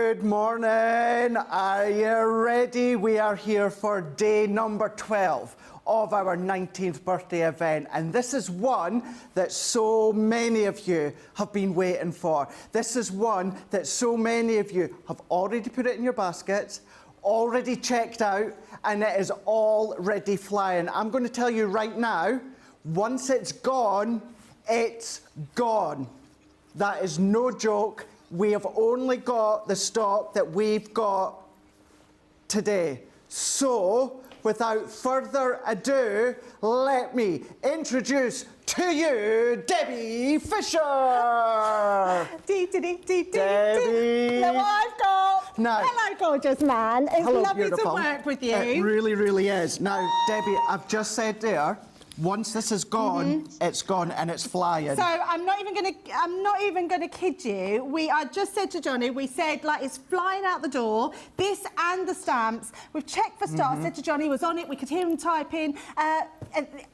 Good morning. Are you ready? We are here for day number 12 of our 19th birthday event, and this is one that so many of you have been waiting for. This is one that so many of you have already put it in your baskets, already checked out, and it is already flying. I'm going to tell you right now, once it's gone, it's gone. That is no joke. We have only got the stock that we've got today. So, without further ado, let me introduce to you Debbie Fisher. Debbie. Look what I've got. Now, hello, gorgeous man. It's hello, lovely beautiful. to work with you. It really, really is. Now, Debbie, I've just said there, once this is gone, it's gone and it's flying. So I'm not even gonna kid you. I just said to Johnny, we said like it's flying out the door. This and the stamps. We've checked for stock. I said to Johnny, he was on it. We could hear him typing.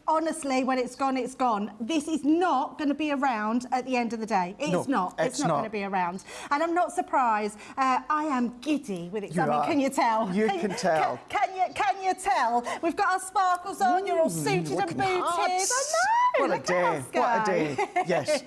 Honestly, when it's gone, it's gone. This is not going to be around at the end of the day. It's not going to be around. And I'm not surprised. I am giddy with excitement. Can you tell? You can tell. Can you tell? We've got our sparkles on. You're all suited and booted. I know. What a day. What a day. Yes.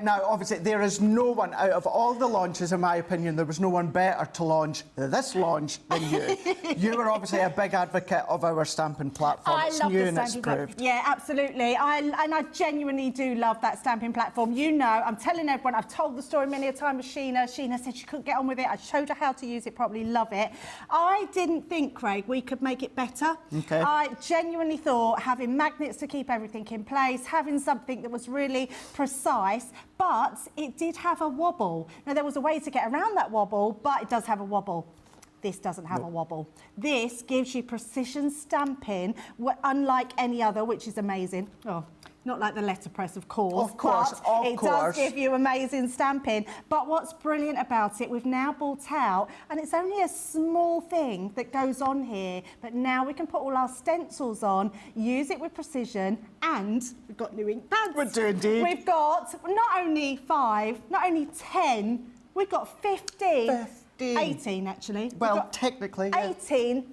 Now, obviously, there is no one, out of all the launches, in my opinion, there was no one better to launch this launch than you. You were obviously a big advocate of our stamping platform. I love the stamping platform. Yeah, absolutely. And I genuinely do love that stamping platform. You know, I'm telling everyone, I've told the story many a time with Sheena. Sheena said she couldn't get on with it. I showed her how to use it properly. Love it. I didn't think, Craig, we could make it better. Okay. I genuinely thought having magnets to keep everything in place, having something that was really precise, but it did have a wobble. Now, there was a way to get around that wobble, but it does have a wobble. This doesn't have a wobble. This gives you precision stamping, unlike any other, which is amazing. Oh, not like the letterpress, of course. Of course, but it does give you amazing stamping. But what's brilliant about it, we've now brought out, and it's only a small thing that goes on here, but now we can put all our stencils on, use it with precision, and we've got new ink pads. We do indeed. We've got not only 5, not only 10, we've got 15. 18 actually. Well, technically, yeah. 18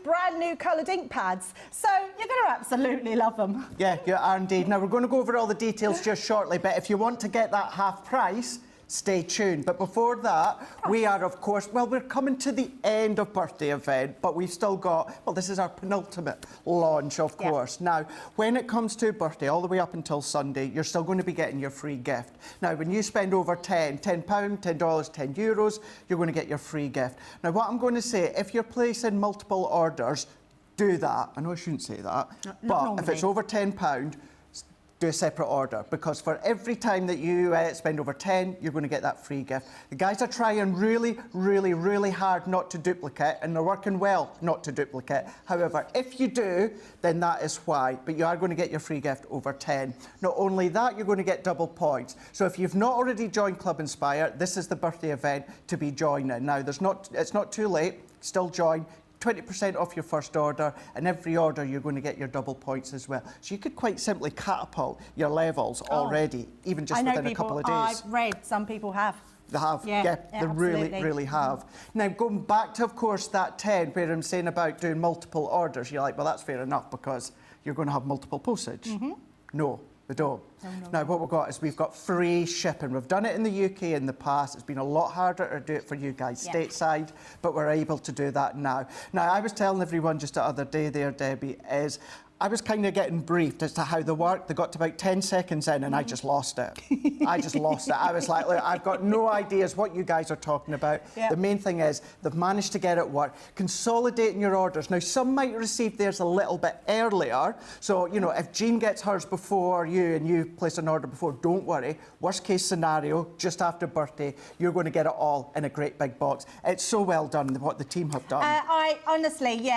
brand new coloured ink pads. So you're going to absolutely love them. Yeah, you are indeed. Now, we're going to go over all the details just shortly, but if you want to get that half price, stay tuned. But before that, we are, of course, well, we're coming to the end of birthday event, but we've still got, well, this is our penultimate launch, of course. Now, when it comes to birthday, all the way up until Sunday, you're still going to be getting your free gift. Now, when you spend over £10, $10, €10, you're going to get your free gift. Now, what I'm going to say, if you're placing multiple orders, do that. I know I shouldn't say that, but if it's over £10, do a separate order, because for every time that you spend over 10, you're going to get that free gift. The guys are trying really, really, really hard not to duplicate, and they're working well not to duplicate. However, if you do, then that is why. But you are going to get your free gift over 10. Not only that, you're going to get double points. So if you've not already joined Club Inspire, this is the birthday event to be joining. Now, it's not too late. Still join. 20% off your first order, and every order you're going to get your double points as well. So you could quite simply catapult your levels already, even just within a couple of days. I've read some people have. They have, yeah, they really, really have. Now, going back to, of course, that 10, where I'm saying about doing multiple orders, you're like, well, that's fair enough, because you're going to have multiple postage. No. We don't. Now, what we've got is we've got free shipping. We've done it in the UK in the past. It's been a lot harder to do it for you guys stateside, but we're able to do that now. Now, I was telling everyone just the other day there, Debbie, is I was kind of getting briefed as to how they work. They got to about 10 seconds in and I just lost it. I just lost it. I was like, look, I've got no ideas what you guys are talking about. The main thing is they've managed to get it work. Consolidating your orders. Now, some might receive theirs a little bit earlier. So, you know, if Jean gets hers before you and you place an order before, don't worry. Worst case scenario, just after birthday, you're going to get it all in a great big box. It's so well done, what the team have done. I honestly,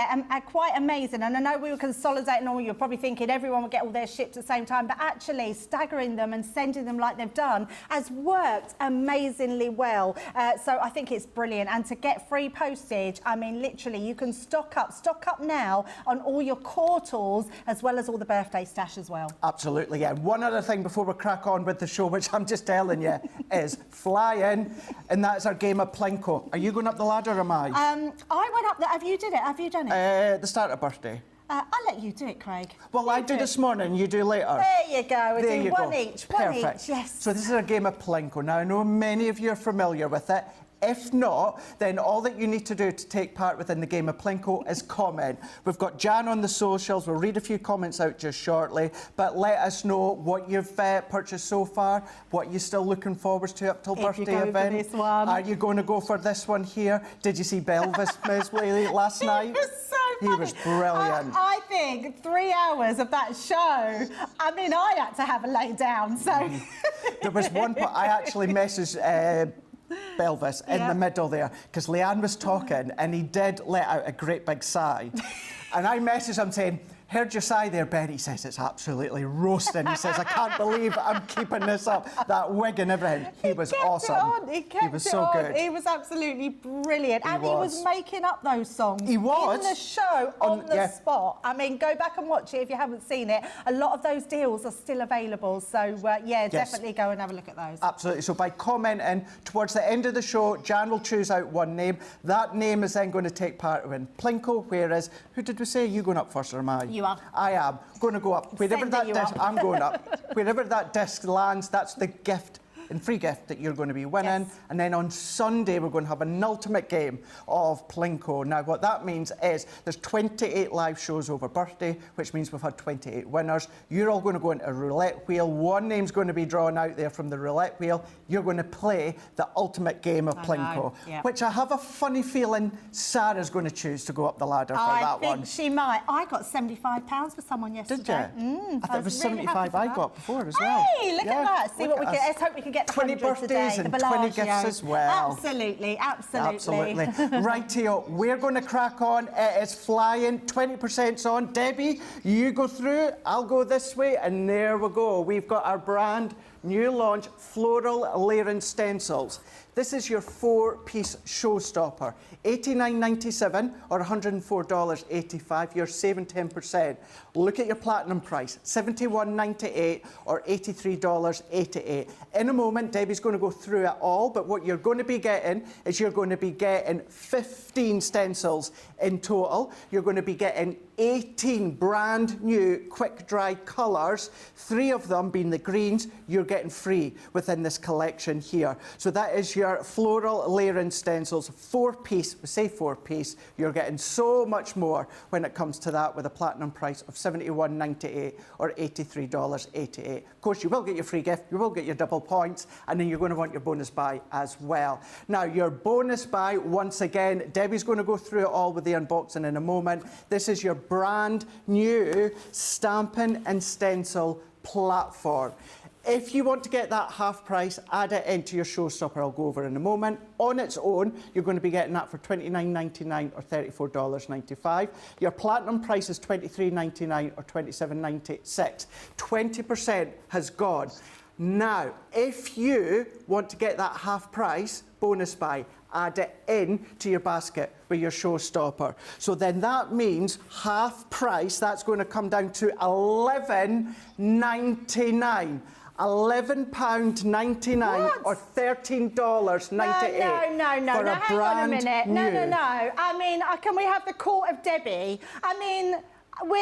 quite amazing. And I know we were consolidating all know, you're probably thinking everyone will get all their shipped at the same time, but actually staggering them and sending them like they've done has worked amazingly well. So I think it's brilliant. And to get free postage, I mean, literally, you can stock up now on all your core tools as well as all the birthday stash as well. Absolutely, yeah. One other thing before we crack on with the show, which I'm just telling you, is flying, and that's our game of Plinko. Are you going up the ladder or am I? I went up there. Have you done it? The start of birthday. I'll let you do it, Craig. Well, I do this morning, you do later. There you go. There you one go. each, Perfect. yes. So this is a game of Plinko. Now, I know many of you are familiar with it. If not, then all that you need to do to take part within the game of Plinko is comment. We've got Jan on the socials. We'll read a few comments out just shortly, but let us know what you've purchased so far, what you're still looking forward to up till birthday event. For this one. Are you going to go for this one here? Did you see Belvis Mesley last night? He was so funny. He was brilliant. I think 3 hours of that show, I mean, I had to have a lay down, so... There was one point, I actually messaged Belvis in the middle there, because Leanne was talking and he did let out a great big sigh. And I messaged him saying, heard your sigh there, Ben. He says, it's absolutely roasting. He says, I can't believe I'm keeping this up. That wig and everything. He was awesome. He kept he was so good. He was absolutely brilliant. And he was making up those songs. He was. In the show, on the spot. I mean, go back and watch it if you haven't seen it. A lot of those deals are still available. So, definitely go and have a look at those. Absolutely. So by commenting, towards the end of the show, Jan will choose out one name. That name is then going to take part in Plinko, whereas, who did we say? Are you going up first or am I? You are. I am. Going to go up. Wherever that disc, I'm going up. Wherever that disc lands, that's the gift and free gift that you're going to be winning. Yes. And then on Sunday, we're going to have an ultimate game of Plinko. Now, what that means is there's 28 live shows over birthday, which means we've had 28 winners. You're all going to go into a roulette wheel. One name's going to be drawn out there from the roulette wheel. You're going to play the ultimate game of Plinko, which I have a funny feeling Sarah's going to choose to go up the ladder for that one. I think she might. I got £75 for someone yesterday. Did you? I thought it was really 75 I got before as well. Hey, look at that. See what we get. Let's hope we can get the 20 birthdays today, and 20 gifts as well. Absolutely. Rightio, we're going to crack on. It is flying. 20%'s on. Debbie, you go through. I'll go this way, and there we go. We've got our brand new launch, Floral Laird Stencils. This is your 4-piece showstopper. $89.97 or $104.85. You're saving 10%. Look at your platinum price, $71.98 or $83.88. In a moment, Debbie's going to go through it all, but what you're going to be getting is you're going to be getting 15 stencils in total. You're going to be getting 18 brand new quick dry colours, 3 of them being the greens, you're getting free within this collection here. So that is your Floral Laird Stencils, 4-piece, we say 4-piece, you're getting so much more when it comes to that with a platinum price of $71.98 or $83.88. Of course, you will get your free gift, you will get your double points, and then you're going to want your bonus buy as well. Now, your bonus buy, once again, Debbie's going to go through it all with the unboxing in a moment. This is your brand new stamping and stencil platform. If you want to get that half price, add it into your Showstopper. I'll go over in a moment. On its own, you're going to be getting that for $29.99 or $34.95. Your platinum price is $23.99 or $27.96. 20% has gone. Now, if you want to get that half price bonus buy, add it in to your basket with your Showstopper. So then that means half price, that's going to come down to $11.99. £11.99 or $13.98 No, for a hang on a minute. new. No. I mean, can we have the court of Debbie? I mean, we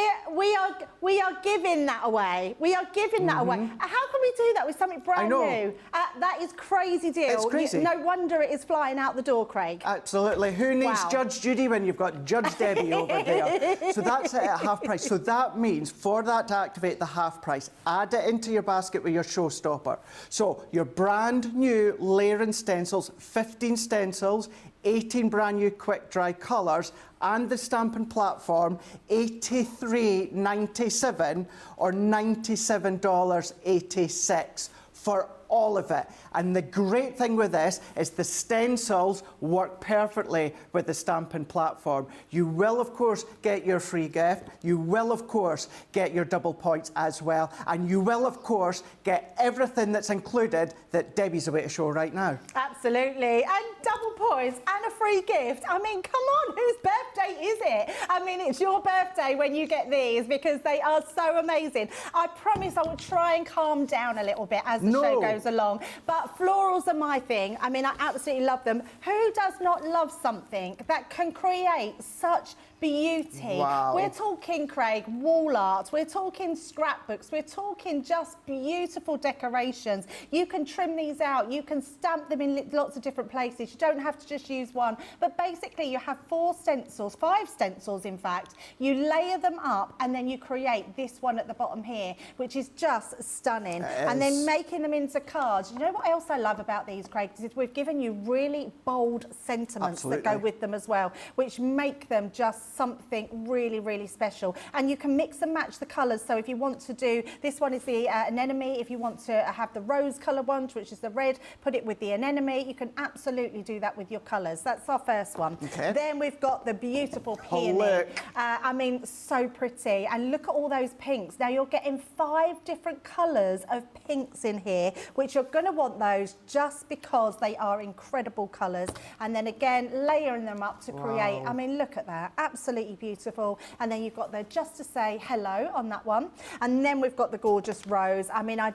are giving that away. We are giving that away. How can we do that with something brand new? That is crazy deal. It's crazy. No wonder it is flying out the door, Craig. Absolutely. Who needs Judge Judy when you've got Judge Debbie over there? So that's it at half price. So that means for that to activate the half price, add it into your basket with your Showstopper. So your brand new Laird Stencils, 15 stencils, 18 brand new quick dry colours, and the stamping platform, $83.97 or $97.86 for all of it. And the great thing with this is the stencils work perfectly with the stamping platform. You will, of course, get your free gift. You will, of course, get your double points as well. And you will, of course, get everything that's included that Debbie's away to show right now. Absolutely. And double points and a free gift. I mean, come on, whose birthday is it? I mean, it's your birthday when you get these because they are so amazing. I promise I will try and calm down a little bit as the show goes along. But florals are my thing. I mean, I absolutely love them. Who does not love something that can create such beauty? Wow. We're talking, Craig, wall art. We're talking scrapbooks. We're talking just beautiful decorations. You can trim these out. You can stamp them in lots of different places. You don't have to just use one. But basically, you have 4 stencils, 5 stencils, in fact. You layer them up, and then you create this one at the bottom here, which is just stunning. And then making them into cards. You know what else I love about these, Craig, is we've given you really bold sentiments that go with them as well, which make them just something really, really special. And you can mix and match the colours. So if you want to do, this one is the anemone. If you want to have the rose colour one, which is the red, put it with the anemone. You can absolutely do that with your colours. That's our first one. Okay. Then we've got the beautiful peony. I mean, so pretty. And look at all those pinks. Now you're getting 5 different colours of pinks in here, which you're going to want those just because they are incredible colours. And then again, layering them up to create, I mean, look at that. Absolutely beautiful. And then you've got the just to say hello on that one. And then we've got the gorgeous rose. I mean, I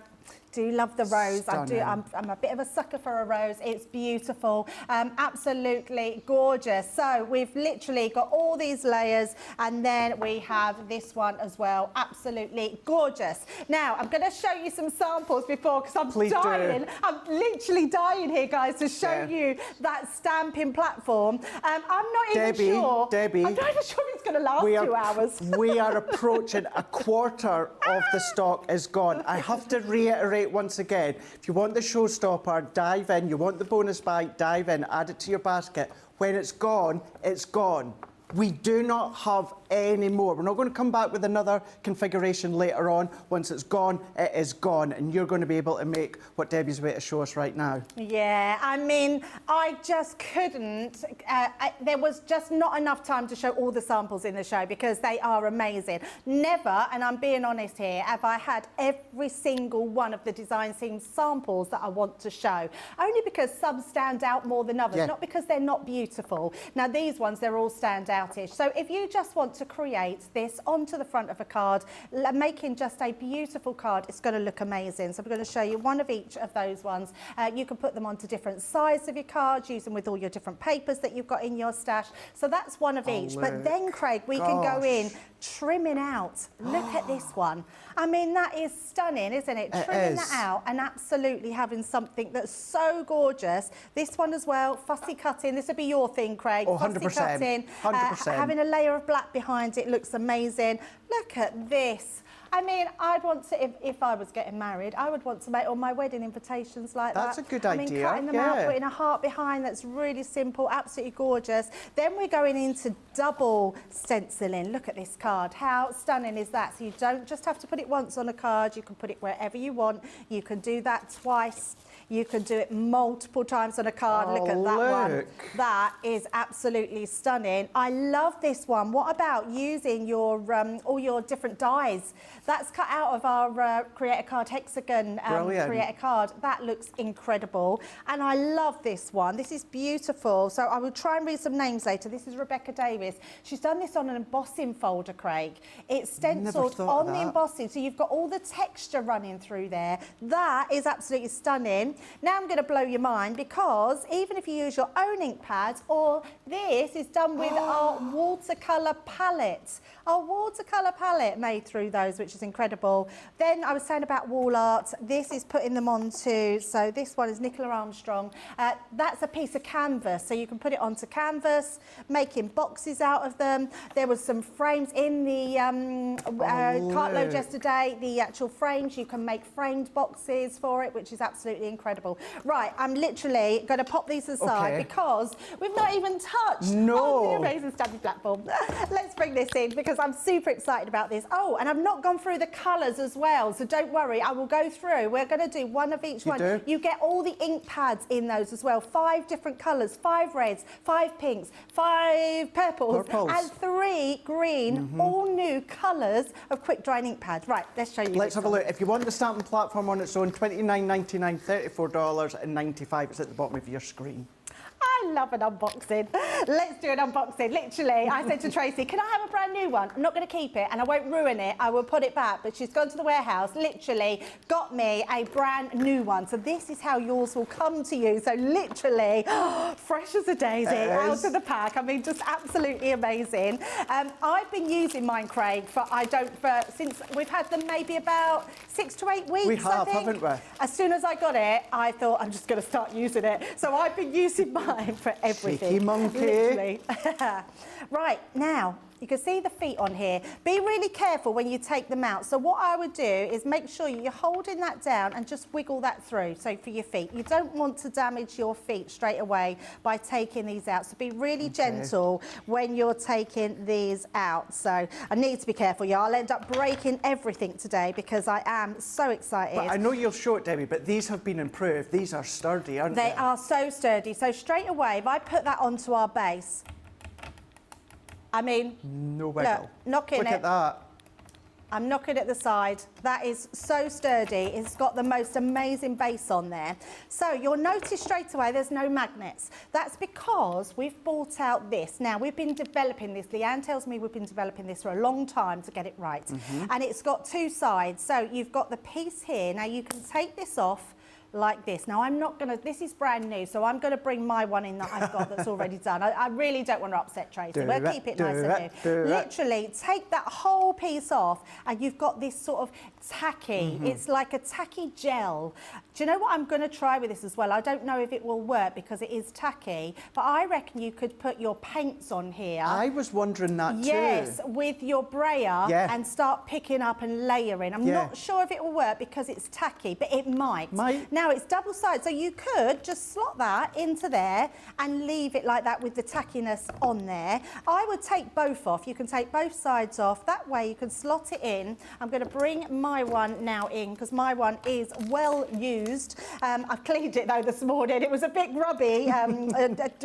do love the rose. Stunning. I'm a bit of a sucker for a rose. It's beautiful. Absolutely gorgeous. So we've literally got all these layers, and then we have this one as well. Absolutely gorgeous. Now, I'm going to show you some samples before, because I'm dying. I'm literally dying here, guys, to show you that stamping platform. I'm not even sure. Debbie, I'm not even sure it's going to last 2 hours. We are approaching a quarter of the stock is gone. I have to reiterate once again, if you want the Showstopper, dive in. You want the bonus bag, dive in, add it to your basket. When it's gone, it's gone. We do not have any more. We're not going to come back with another configuration later on. Once it's gone, it is gone, and you're going to be able to make what Debbie's way to show us right now. Yeah, I mean, I just couldn't. There was just not enough time to show all the samples in the show because they are amazing. Never, and I'm being honest here, have I had every single one of the design theme samples that I want to show. Only because some stand out more than others, not because they're not beautiful. Now, these ones, they're all stand out-ish. So if you just want to create this onto the front of a card, making just a beautiful card, it's going to look amazing. So I'm going to show you one of each of those ones. You can put them onto different sides of your cards, use them with all your different papers that you've got in your stash. So that's one of each. But then, Craig, we can go in trimming out. Look at this one. I mean, that is stunning, isn't it? Trimming that out and absolutely having something that's so gorgeous. This one as well, fussy cutting. This would be your thing, Craig. 100%. Fussy cutting. 100%. Having a layer of black behind it looks amazing. Look at this. I mean, I'd want to, if I was getting married, I would want to make all my wedding invitations like that. That's a good idea. I mean, cutting them out, putting a heart behind, that's really simple, absolutely gorgeous. Then we're going into double stenciling. Look at this card. How stunning is that? So you don't just have to put it once on a card, you can put it wherever you want. You can do that twice. You can do it multiple times on a card. Look at that one. That is absolutely stunning. I love this one. What about using your all your different dies? That's cut out of our Create a Card hexagon Create a Card. That looks incredible. And I love this one. This is beautiful. So I will try and read some names later. This is Rebecca Davis. She's done this on an embossing folder, Craig. It's stenciled on the embossing. So you've got all the texture running through there. That is absolutely stunning. Now I'm going to blow your mind because even if you use your own ink pads, or this is done with our watercolour palette. Our watercolour palette made through those, which is incredible. Then I was saying about wall art. This is putting them onto, so this one is Nicola Armstrong. That's a piece of canvas, so you can put it onto canvas, making boxes out of them. There was some frames in the cartload yesterday, the actual frames. You can make framed boxes for it, which is absolutely incredible. incredible. Right, I'm literally going to pop these aside because we've not even touched on the amazing stamping platform. Let's bring this in because I'm super excited about this. Oh, and I've not gone through the colours as well, so don't worry, I will go through. We're going to do one of each one. You get all the ink pads in those as well. 5 different colours, 5 reds, 5 pinks, 5 purples, and 3 green, all new colours of quick drying ink pads. Right, let's show you. Let's have a look. If you want the stamping platform on its own, $29.99, $34.95. It's at the bottom of your screen. I love an unboxing. Let's do an unboxing. Literally, I said to Tracy, can I have a brand new one? I'm not going to keep it and I won't ruin it. I will put it back. But she's gone to the warehouse, literally got me a brand new one. So this is how yours will come to you. So literally, fresh as a daisy, out of the pack. I mean, just absolutely amazing. I've been using mine, Craig, since we've had them maybe about 6 to 8 weeks, We have, haven't we? As soon as I got it, I thought, I'm just going to start using it. So I've been using mine for everything. Cheeky monkey. Literally. Right, now, you can see the feet on here. Be really careful when you take them out. So what I would do is make sure you're holding that down and just wiggle that through. So for your feet, you don't want to damage your feet straight away by taking these out. So be really gentle when you're taking these out. So I need to be careful, y'all. I'll end up breaking everything today because I am so excited. But I know you'll show it, Debbie, but these have been improved. These are sturdy, aren't they? They are so sturdy. So straight away, if I put that onto our base, I mean, no wiggle. Look, knocking Look it. at that. I'm knocking at the side. That is so sturdy. It's got the most amazing base on there. So you'll notice straight away there's no magnets. That's because we've bought out this. Now, we've been developing this. Leanne tells me we've been developing this for a long time to get it right. And it's got 2 sides. So you've got the piece here. Now, you can take this off like this. Now, I'm not going to, this is brand new, so I'm going to bring my one in that I've got that's already done. I really don't want to upset Tracy. We'll keep it nice and new. Literally, take that whole piece off and you've got this sort of tacky, it's like a tacky gel. Do you know what I'm going to try with this as well? I don't know if it will work because it is tacky, but I reckon you could put your paints on here. I was wondering that too. Yes, with your brayer and start picking up and layering. I'm not sure if it will work because it's tacky, but it might. Now, it's double-sided, so you could just slot that into there and leave it like that with the tackiness on there. I would take both off. You can take both sides off. That way you can slot it in. I'm going to bring my one now in because my one is well used. I've cleaned it, though, this morning. It was a bit grubby,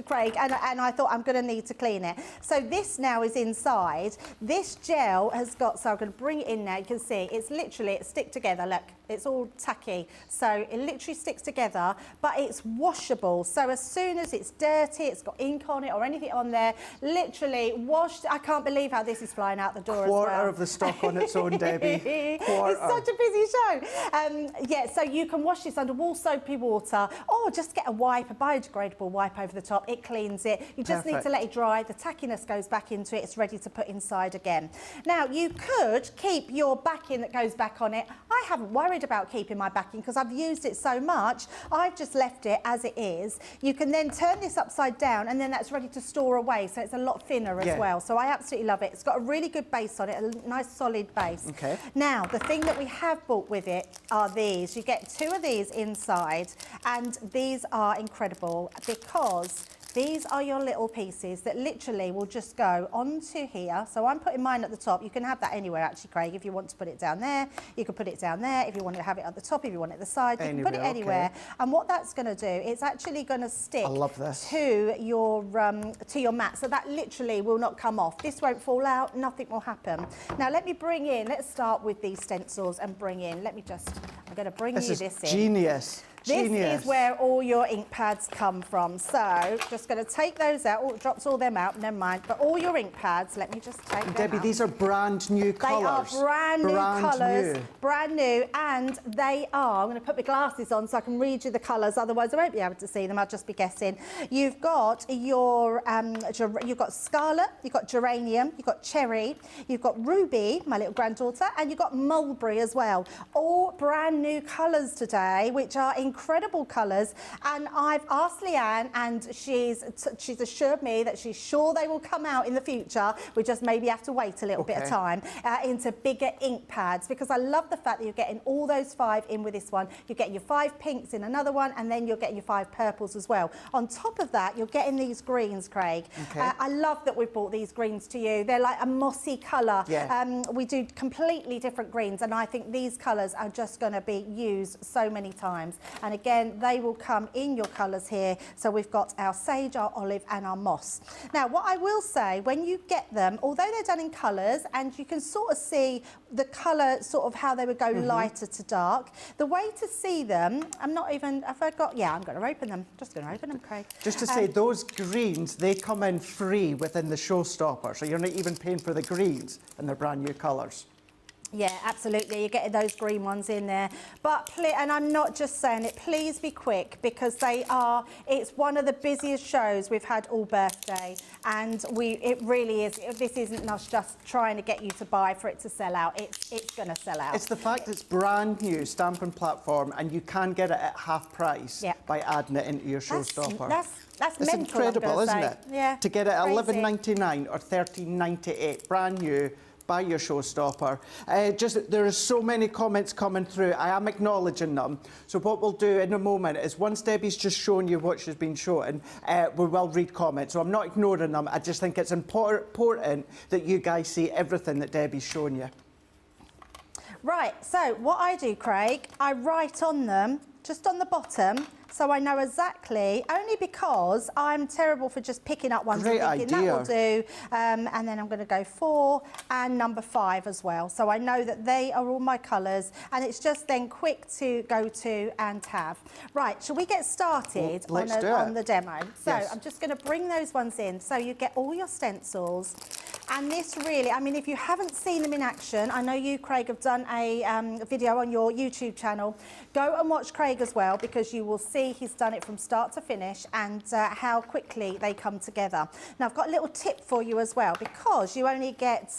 Craig, and I thought I'm going to need to clean it. So this now is inside. This gel has got, so I'm going to bring it in now. You can see it's literally, it stick together. Look, it's all tacky. So it literally sticks together, but it's washable. So as soon as it's dirty, it's got ink on it or anything on there, literally washed. I can't believe how this is flying out the door as well. Quarter of the stock on its own, Debbie. It's such a busy show. Yeah, so you can wash this under all soapy water or just get a wipe, a biodegradable wipe over the top. It cleans it. You just need to let it dry. The tackiness goes back into it. It's ready to put inside again. Now, you could keep your backing that goes back on it. I haven't worried about keeping my backing because I've used it so much. I've just left it as it is. You can then turn this upside down and then that's ready to store away. So it's a lot thinner as well. So I absolutely love it. It's got a really good base on it, a nice solid base. Now, the thing that we have bought with it are these. You get 2 of these inside and these are incredible because these are your little pieces that literally will just go onto here. So I'm putting mine at the top. You can have that anywhere, actually, Craig. If you want to put it down there, you can put it down there. If you want to have it at the top, if you want it at the side, you can put it anywhere. And what that's going to do, it's actually going to stick to your mat. So that literally will not come off. This won't fall out. Nothing will happen. Now, let me bring in, let's start with these stencils and bring in, let me just, I'm going to bring you this in. Genius. This is where all your ink pads come from. So, just going to take those out. Oh, it drops all them out, never mind. But all your ink pads, let me just take them Debbie, out. these are brand new colours. They are brand new colours. Brand new. And they are, I'm going to put my glasses on so I can read you the colours. Otherwise, I won't be able to see them. I'll just be guessing. You've got your, you've got scarlet, you've got geranium, you've got cherry, you've got ruby, my little granddaughter, and you've got mulberry as well. All brand new colours today, which are incredible. incredible colours, and I've asked Leanne, and she's assured me that she's sure they will come out in the future. We just maybe have to wait a little bit of time into bigger ink pads, because I love the fact that you're getting all those 5 in with this one. You're getting your 5 pinks in another one, and then you're getting your 5 purples as well. On top of that, you're getting these greens, Craig. I love that we've brought these greens to you. They're like a mossy colour. We do completely different greens, and I think these colours are just going to be used so many times. And again, they will come in your colours here. So we've got our sage, our olive, and our moss. Now, what I will say, when you get them, although they're done in colours, and you can sort of see the colour, sort of how they would go lighter to dark, the way to see them, I'm not even, have I got, yeah, I'm going to open them. Just going to open them, Craig. Just to say, those greens, they come in free within the Showstopper, so you're not even paying for the greens, and they're brand new colours. Yeah, absolutely. You're getting those green ones in there. But, and I'm not just saying it, please be quick, because it's one of the busiest shows we've had all birthday. And it really is, this isn't us just trying to get you to buy for it to sell out. It's going to sell out. It's the fact it's brand new stamping platform, and you can get it at half price by adding it into your Showstopper. That's it's mental, incredible, isn't it? Yeah. To get it at Crazy. $11.99 or $13.98, brand new. Buy your Showstopper. There are so many comments coming through. I am acknowledging them. So what we'll do in a moment is, once Debbie's just shown you what she's been showing, we will read comments. So I'm not ignoring them. I just think it's important that you guys see everything that Debbie's shown you. Right, so what I do, Craig, I write on them, just on the bottom, so I know exactly, only because I'm terrible for just picking up ones and thinking that will do. And then I'm going to go 4 and number 5 as well. So I know that they are all my colours, and it's just then quick to go to and have. Right, shall we get started on the demo? So I'm just going to bring those ones in. So you get all your stencils. And this really, I mean, if you haven't seen them in action, I know you, Craig, have done a video on your YouTube channel. Go and watch Craig as well, because you will see he's done it from start to finish, and how quickly they come together. Now, I've got a little tip for you as well, because you only get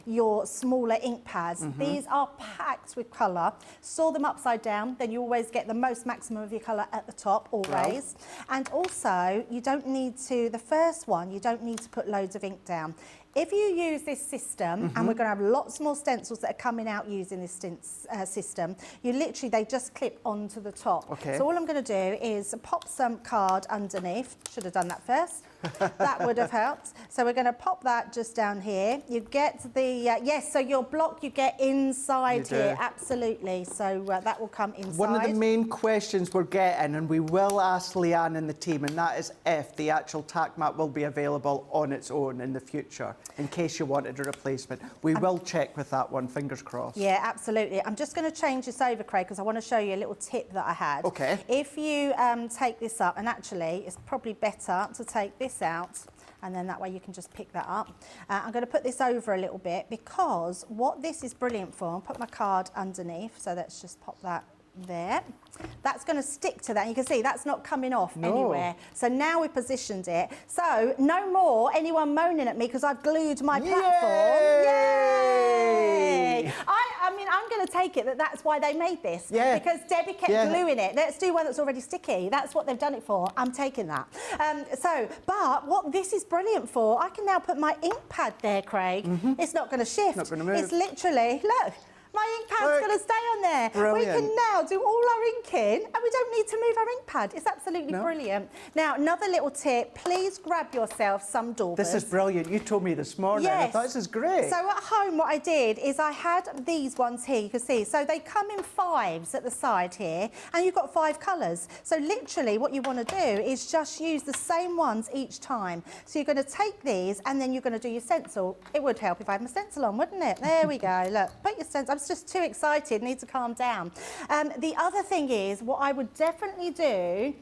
your smaller ink pads. These are packed with colour. Store them upside down, then you always get the most maximum of your colour at the top, always. Wow. And also, you don't need to, the first one, you don't need to put loads of ink down. If you use this system, and we're going to have lots more stencils that are coming out using this system, they just clip onto the top. So all I'm going to do is pop some card underneath. Should have done that first. That would have helped. So we're going to pop that just down here. You get the, so your block you get inside here, absolutely. So that will come inside. One of the main questions we're getting, and we will ask Leanne and the team, and that is if the actual tack mat will be available on its own in the future, in case you wanted a replacement. We will check with that one, fingers crossed. Yeah, absolutely. I'm just going to change this over, Craig, because I want to show you a little tip that I had. If you take this up, and actually it's probably better to take this out, and then that way you can just pick that up. I'm going to put this over a little bit, because what this is brilliant for, I'll put my card underneath, so let's just pop that there. That's going to stick to that. You can see that's not coming off anywhere. So now we've positioned it. So no more anyone moaning at me because I've glued my platform. Yay! I mean, I'm going to take it that that's why they made this. Because Debbie kept gluing it. Let's do one that's already sticky. That's what they've done it for. I'm taking that. But what this is brilliant for, I can now put my ink pad there, Craig. It's not going to shift. Not going to move. It's literally, look. My ink pad's going to stay on there. Brilliant. We can now do all our inking, and we don't need to move our ink pad. It's absolutely brilliant. Now, another little tip, please grab yourself some daubers. This is brilliant. You told me this morning. I thought this is great. So at home, what I did is I had these ones here, you can see. So they come in 5s at the side here, and you've got 5 colours. So literally what you want to do is just use the same ones each time. So you're going to take these, and then you're going to do your stencil. It would help if I had my stencil on, wouldn't it? There we go. Look, put your stencil. I'm just too excited, need to calm down. The other thing is, what I would definitely do,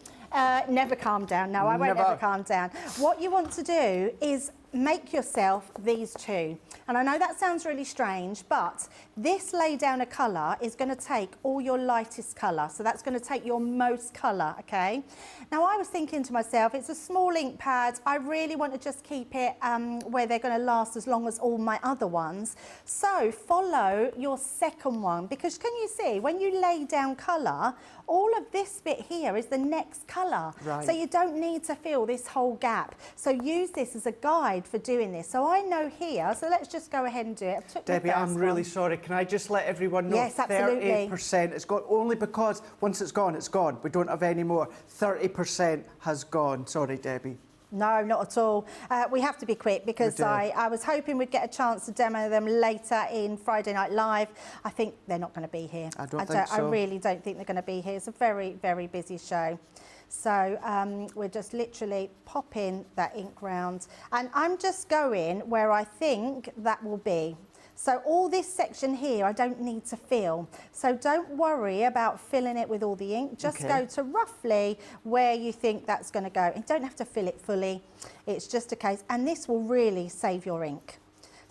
never calm down. No, I won't ever calm down. What you want to do is make yourself these two. And I know that sounds really strange, but this lay down a colour is going to take all your lightest colour. So that's going to take your most colour, okay? Now I was thinking to myself, it's a small ink pad. I really want to just keep it where they're going to last as long as all my other ones. So follow your second one, because can you see, when you lay down colour, all of this bit here is the next colour. Right. So you don't need to fill this whole gap. So use this as a guide for doing this. So I know here, so let's just go ahead and do it. Debbie, I'm really sorry. Can I just let everyone know? Yes, absolutely. 38% is gone, only because once it's gone, it's gone. We don't have any more. 30% has gone. Sorry, Debbie. No, not at all. We have to be quick because I was hoping we'd get a chance to demo them later in Friday Night Live. I think they're not going to be here. I don't think so. I really don't think they're going to be here. It's a very, very busy show. So we're just literally popping that ink round. And I'm just going where I think that will be. So all this section here, I don't need to fill. So don't worry about filling it with all the ink. Just go to roughly where you think that's going to go. You don't have to fill it fully. It's just a case. And this will really save your ink.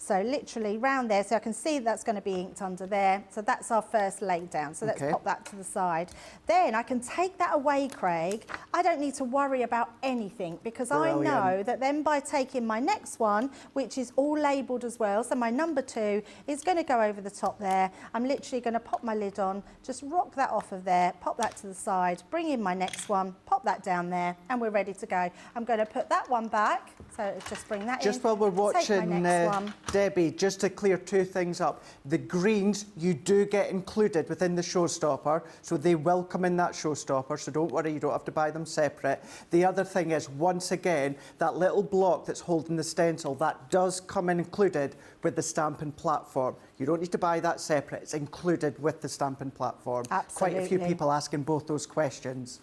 So literally round there, so I can see that's going to be inked under there. So that's our first lay down. So let's pop that to the side. Then I can take that away, Craig. I don't need to worry about anything because I know that then by taking my next one, which is all labelled as well, so my number 2 is going to go over the top there. I'm literally going to pop my lid on, just rock that off of there, pop that to the side, bring in my next one, pop that down there, and we're ready to go. I'm going to put that one back, so just bring that in. Just while we're watching, Debbie, just to clear 2 things up. The greens you do get included within the Showstopper, so they will come in that Showstopper, so don't worry, you don't have to buy them separate. The other thing is, once again, that little block that's holding the stencil, that does come in included with the stamping platform. You don't need to buy that separate, it's included with the stamping platform. Absolutely. Quite a few people asking both those questions.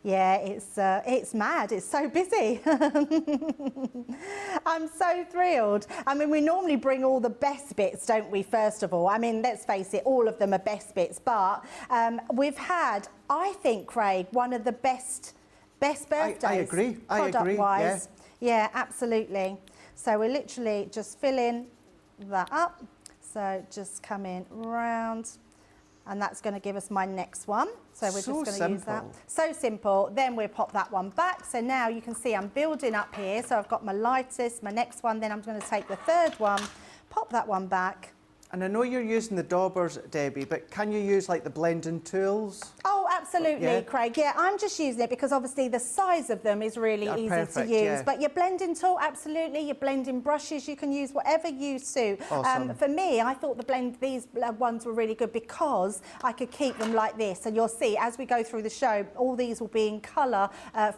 Yeah, it's mad. It's so busy. I'm so thrilled. I mean, we normally bring all the best bits, don't we, first of all? I mean, let's face it, all of them are best bits. But we've had, I think, Craig, one of the best birthdays. I agree. Product-wise. Yeah, absolutely. So we're literally just filling that up. So just come in round. And that's going to give us my next one. So we're just going to use that. So simple. Then we'll pop that one back. So now you can see I'm building up here. So I've got my lightest, my next one. Then I'm going to take the third one, pop that one back. And I know you're using the daubers, Debbie, but can you use like the blending tools? Oh, absolutely, Craig. Yeah, I'm just using it because obviously the size of them is really easy to use. But your blending tool, absolutely. Your blending brushes, you can use whatever you suit. Awesome. For me, I thought these ones were really good because I could keep them like this. And you'll see as we go through the show, all these will be in colour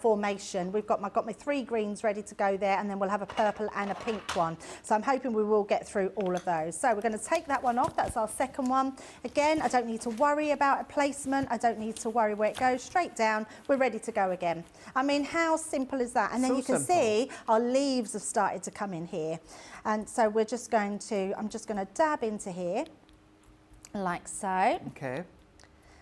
formation. Got my 3 greens ready to go there, and then we'll have a purple and a pink one. So I'm hoping we will get through all of those. So we're going to take that one off. That's our second one. Again, I don't need to worry about a placement. I don't need to worry where it goes. Straight down. We're ready to go again. I mean, how simple is that? And then you can see our leaves have started to come in here. And so we're just going to, I'm just going to dab into here like so. Okay.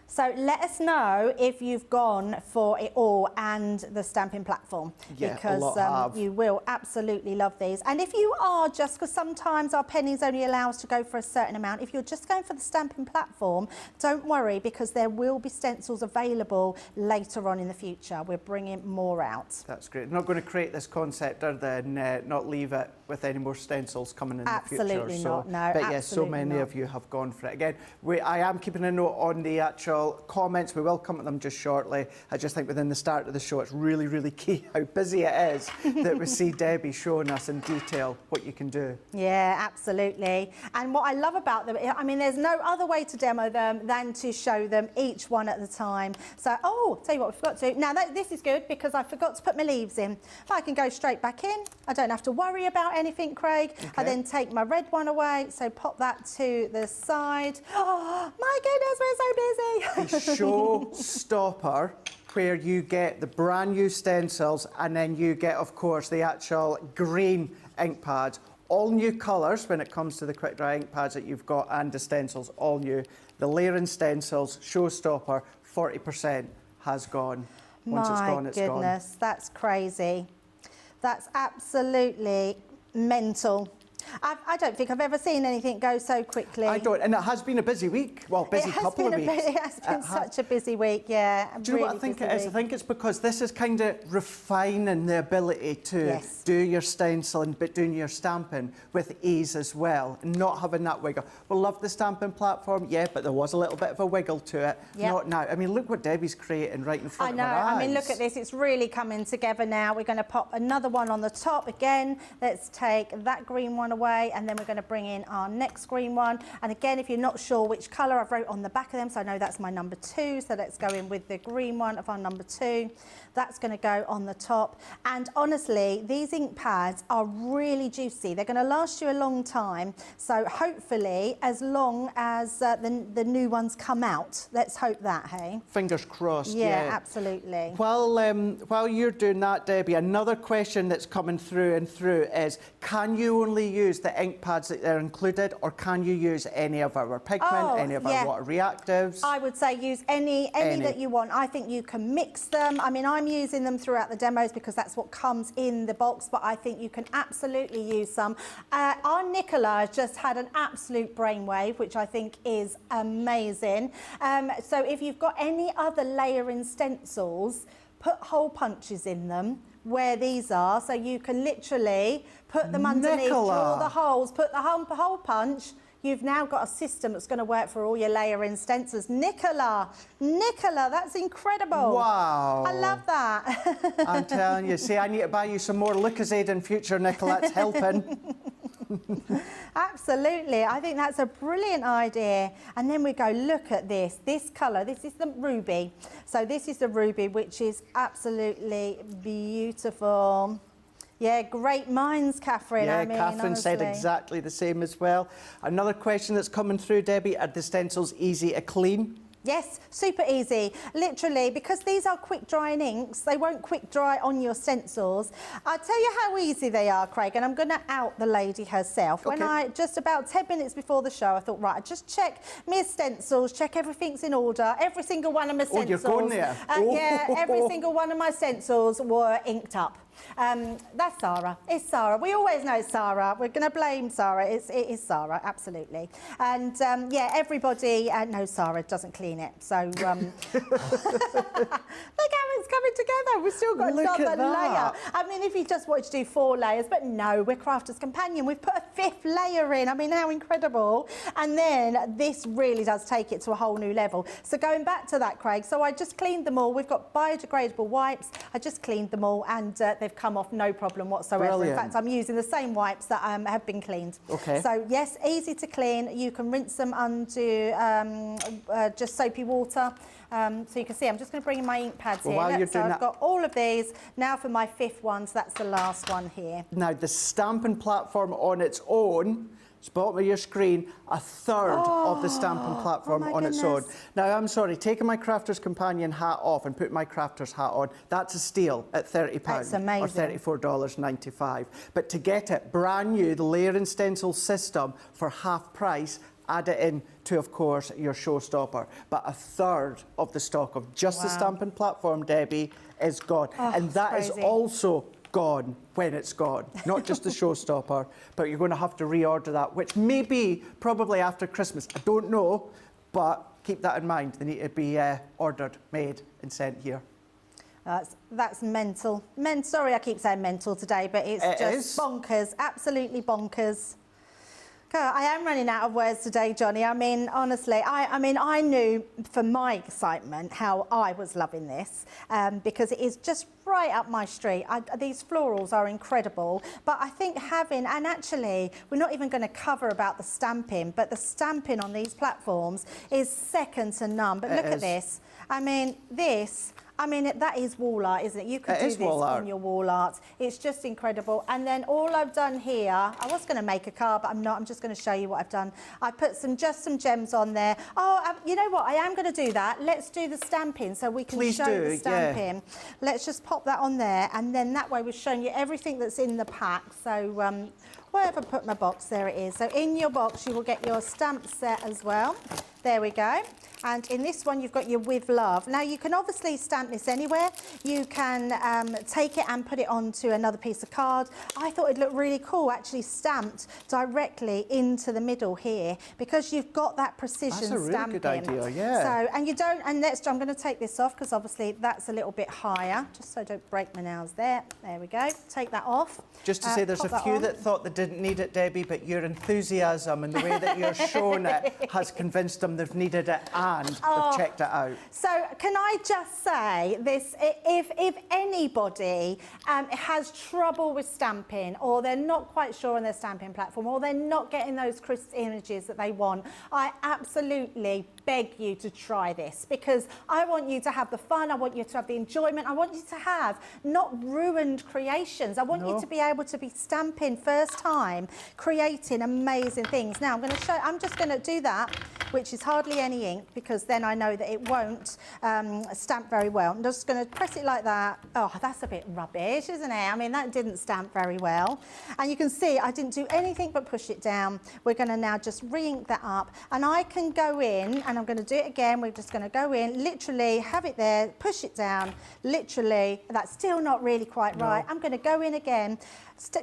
So let us know if you've gone for it all and the stamping platform, because you will absolutely love these. And if you are just, because sometimes our pennies only allow us to go for a certain amount, if you're just going for the stamping platform, don't worry, because there will be stencils available later on in the future. We're bringing more out. That's great. Not going to create this concept or then not leave it with any more stencils coming in the future. Absolutely not, no. But yes, so many of you have gone for it. Again, I am keeping a note on the actual comments. We will come at them just shortly. I just think within the start of the show, it's really, really key how busy it is that we see Debbie showing us in detail what you can do. Yeah, absolutely. And what I love about them, I mean, there's no other way to demo them than to show them each one at a time. So, tell you what, we forgot to. Now, this is good because I forgot to put my leaves in. I can go straight back in. I don't have to worry about anything, Craig. Okay. I then take my red one away, so pop that to the side. Oh, my goodness, we're so busy. Showstopper, where you get the brand new stencils, and then you get, of course, the actual green ink pads. All new colours when it comes to the quick dry ink pads that you've got, and the stencils, all new. The Laird stencils, Showstopper, 40% has gone. Once it's gone, it's gone. My goodness, that's crazy. That's absolutely mental. I don't think I've ever seen anything go so quickly. I don't, and it has been a busy week. Well, busy couple of weeks. It has been such a busy week, yeah. Do you know what I think it is? I think it's because this is kind of refining the ability to do your stenciling, but doing your stamping with ease as well, and not having that wiggle. We love the stamping platform, yeah, but there was a little bit of a wiggle to it. Not now. I mean, look what Debbie's creating right in front of our eyes. I mean, look at this. It's really coming together now. We're going to pop another one on the top again. Let's take that green one away, and then we're going to bring in our next green one. And again, if you're not sure which colour, I've wrote on the back of them, so I know that's my number 2. So let's go in with the green one of our number 2. That's going to go on the top. And honestly, these ink pads are really juicy. They're going to last you a long time. So hopefully, as long as the new ones come out. Let's hope that, hey? Fingers crossed, yeah. Absolutely. While you're doing that, Debbie, another question that's coming through and through is, can you only use the ink pads that are included, or can you use any of our pigment, any of our water reactives? I would say use any that you want. I think you can mix them. I mean, I'm using them throughout the demos because that's what comes in the box, but I think you can absolutely use some. Our Nicola has just had an absolute brainwave, which I think is amazing. So if you've got any other layering stencils, put hole punches in them where these are, so you can literally put them underneath, draw the holes, put the hole punch. You've now got a system that's going to work for all your layering stencils. Nicola, that's incredible. Wow. I love that. I'm telling you, see, I need to buy you some more Lucozade in future, Nicola, it's helping. Absolutely, I think that's a brilliant idea. And then we go, look at this colour, this is the ruby. So this is the ruby, which is absolutely beautiful. Yeah, great minds, Catherine. Yeah, I mean, Catherine honestly said exactly the same as well. Another question that's coming through, Debbie, are the stencils easy to clean? Yes, super easy. Literally, because these are quick drying inks, they won't quick dry on your stencils. I'll tell you how easy they are, Craig, and I'm going to out the lady herself. Okay. When I, just about 10 minutes before the show, I thought, right, I just check my stencils, check everything's in order, every single one of my stencils. Oh, you're going there? Yeah, every single one of my stencils were inked up. That's Sarah. It's Sarah. We always know Sarah. We're going to blame Sarah. It is Sarah, absolutely. And yeah, everybody knows Sarah doesn't clean it. So look how it's coming together. We've still got another layer. I mean, if you just wanted to do 4 layers, but no, we're Crafter's Companion. We've put a 5th layer in. I mean, how incredible. And then this really does take it to a whole new level. So going back to that, Craig, so I just cleaned them all. We've got biodegradable wipes. I just cleaned them all, and they've come off no problem whatsoever. Brilliant. In fact, I'm using the same wipes that have been cleaned. Okay. So yes, easy to clean. You can rinse them under just soapy water. So you can see, I'm just going to bring in my ink pads here. While you're so doing I've got all of these. Now for my 5th one, so that's the last one here. Now, the stamping platform on its own, it's bottom of your screen, a third of the stamping platform on its own. Now, I'm sorry, taking my Crafter's Companion hat off and putting my Crafter's hat on, that's a steal at £30 That's amazing. or $34.95. But to get it brand new, the layering stencil system for half price, add it in to, of course, your Showstopper. But a third of the stock of just the stamping platform, Debbie, is gone. And that is also gone when it's gone, not just the Showstopper, but you're going to have to reorder that, which may be probably after Christmas. I don't know, but keep that in mind. They need to be ordered, made and sent here. That's mental. Sorry I keep saying mental today, but it's just bonkers, absolutely bonkers. I am running out of words today, Johnny. I mean, honestly, I knew from my excitement how I was loving this because it is just right up my street. These florals are incredible, but I think having, and actually, we're not even going to cover about the stamping, but the stamping on these platforms is second to none. But look at this. I mean, that is wall art, isn't it? You could do this on your wall art. It's just incredible. And then all I've done here, I was going to make a card, but I'm not. I'm just going to show you what I've done. I put just some gems on there. Oh, you know what? I am going to do that. Let's do the stamping so we can show the stamping. Yeah. Let's just pop that on there. And then that way we're showing you everything that's in the pack. So where have I put my box? There it is. So in your box, you will get your stamp set as well. There we go. And in this one, you've got your With Love. Now, you can obviously stamp this anywhere. You can take it and put it onto another piece of card. I thought it looked really cool, actually stamped directly into the middle here, because you've got that precision stamping. That's a really good idea, yeah. So, and you don't, and next I'm going to take this off because obviously that's a little bit higher, just so I don't break my nails there. There we go. Take that off. Just to say, there's a few that thought they didn't need it, Debbie, but your enthusiasm and the way that you're showing it has convinced them they've needed it and they've checked it out. So can I just say this, if anybody has trouble with stamping, or they're not quite sure on their stamping platform, or they're not getting those crisp images that they want, I absolutely beg you to try this, because I want you to have the fun, I want you to have the enjoyment, I want you to have not ruined creations. I want you to be able to be stamping first time, creating amazing things. Now I'm just going to do that, which is hardly any ink, because then I know that it won't stamp very well. I'm just going to press it like that. Oh, that's a bit rubbish, isn't it? I mean, that didn't stamp very well. And you can see I didn't do anything but push it down. We're going to now just re-ink that up, and I can go in, and I'm going to do it again. We're just going to go in, literally have it there, push it down, literally. That's still not really quite right. I'm going to go in again.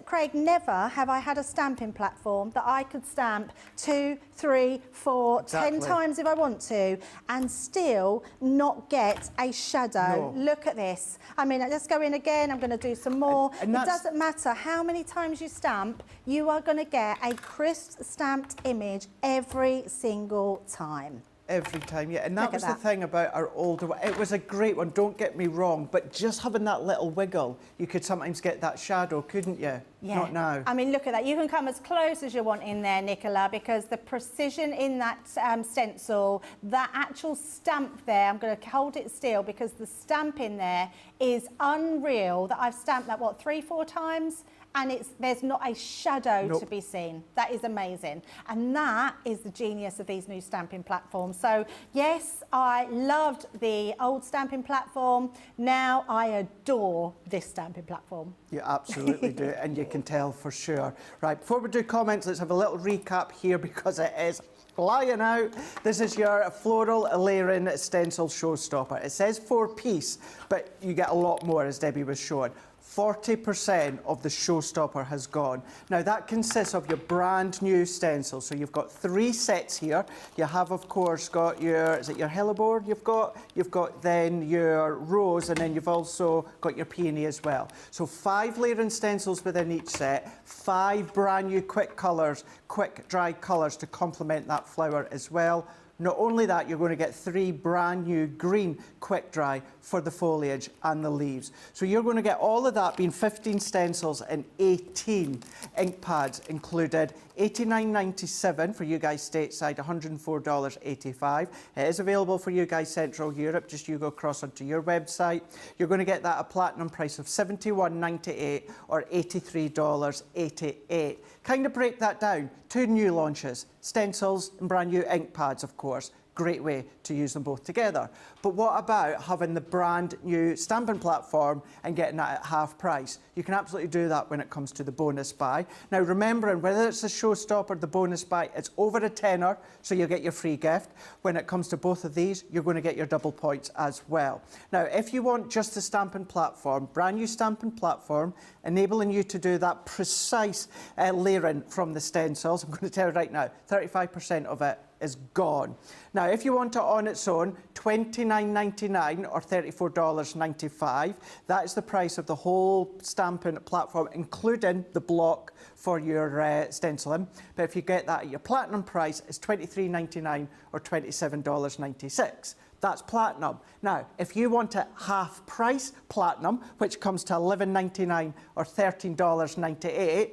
Craig, never have I had a stamping platform that I could stamp 2, 3, 4, 10 times if I want to, and still not get a shadow. Look at this. I mean, let's go in again. I'm going to do some more. It doesn't matter how many times you stamp, you are going to get a crisp stamped image every single time. Every time, yeah. And that was the thing about our older one. It was a great one, don't get me wrong, but just having that little wiggle, you could sometimes get that shadow, couldn't you? Yeah. Not now. I mean, look at that. You can come as close as you want in there, Nicola, because the precision in that stencil, that actual stamp there, I'm going to hold it still because the stamp in there is unreal. That I've stamped that, what, 3, 4 times? And there's not a shadow to be seen. That is amazing. And that is the genius of these new stamping platforms. So yes, I loved the old stamping platform. Now I adore this stamping platform. You absolutely do, and you can tell for sure. Right, before we do comments, let's have a little recap here because it is flying out. This is your Floral Laird Stencil Showstopper. It says 4-piece, but you get a lot more, as Debbie was showing. 40% of the Showstopper has gone. Now that consists of your brand new stencil. So you've got 3 sets here. You have, of course, got your, is it your hellebore you've got? You've got then your rose, and then you've also got your peony as well. So 5 layering stencils within each set, 5 brand new quick colours, quick dry colours to complement that flower as well. Not only that, you're going to get 3 brand new green quick dry for the foliage and the leaves. So you're going to get all of that being 15 stencils and 18 ink pads included. $89.97 for you guys stateside, $104.85. It is available for you guys Central Europe. Just you go across onto your website. You're going to get that at a platinum price of $71.98 or $83.88. Kind of break that down. 2 new launches, stencils and brand new ink pads, of course. Great way to use them both together. But what about having the brand new stamping platform and getting that at half price? You can absolutely do that when it comes to the bonus buy. Now, remembering, whether it's the Showstopper, the bonus buy, it's over a tenner, so you'll get your free gift. When it comes to both of these, you're going to get your double points as well. Now, if you want just the stamping platform, brand new stamping platform, enabling you to do that precise layering from the stencils, I'm going to tell you right now, 35% of it is gone. Now, if you want it on its own, $29.99 or $34.95. That is the price of the whole stamping platform, including the block for your stenciling. But if you get that at your platinum price, it's $23.99 or $27.96. That's platinum. Now, if you want it half price platinum, which comes to $11.99 or $13.98,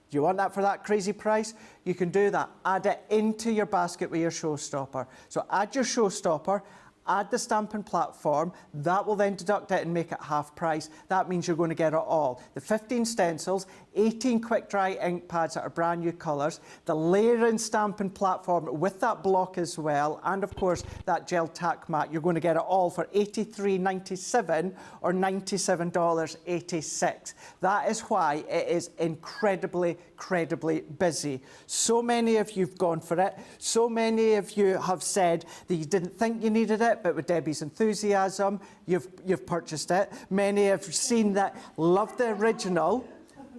do you want that for that crazy price? You can do that. Add it into your basket with your Showstopper. So add your Showstopper, add the stamping platform. That will then deduct it and make it half price. That means you're going to get it all. The 15 stencils, 18 quick dry ink pads that are brand new colours, the layering stamping platform with that block as well, and of course that gel tack mat. You're going to get it all for $83.97 or $97.86. That is why it is incredibly busy. So many of you have gone for it. So many of you have said that you didn't think you needed it, but with Debbie's enthusiasm, you've purchased it. Many have seen that, loved the original,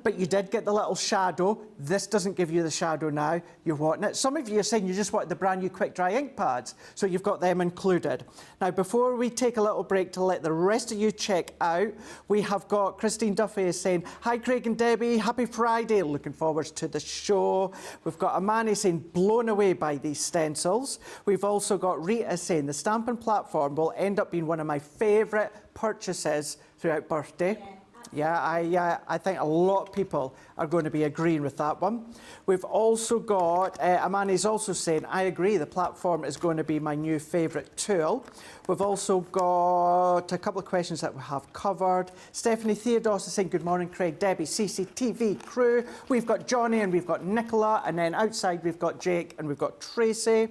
but you did get the little shadow. This doesn't give you the shadow now. You're wanting it. Some of you are saying you just want the brand new quick dry ink pads, so you've got them included. Now, before we take a little break to let the rest of you check out, we have got Christine Duffy is saying, hi Craig and Debbie, happy Friday, looking forward to the show. We've got Amani saying, blown away by these stencils. We've also got Rita saying, the stamping platform will end up being one of my favourite purchases throughout birthday. Yeah, I think a lot of people are going to be agreeing with that one. We've also got, Amani's also saying, I agree, the platform is going to be my new favourite tool. We've also got a couple of questions that we have covered. Stephanie Theodos is saying, good morning, Craig, Debbie, CCTV crew. We've got Johnny and we've got Nicola, and then outside we've got Jake and we've got Tracy.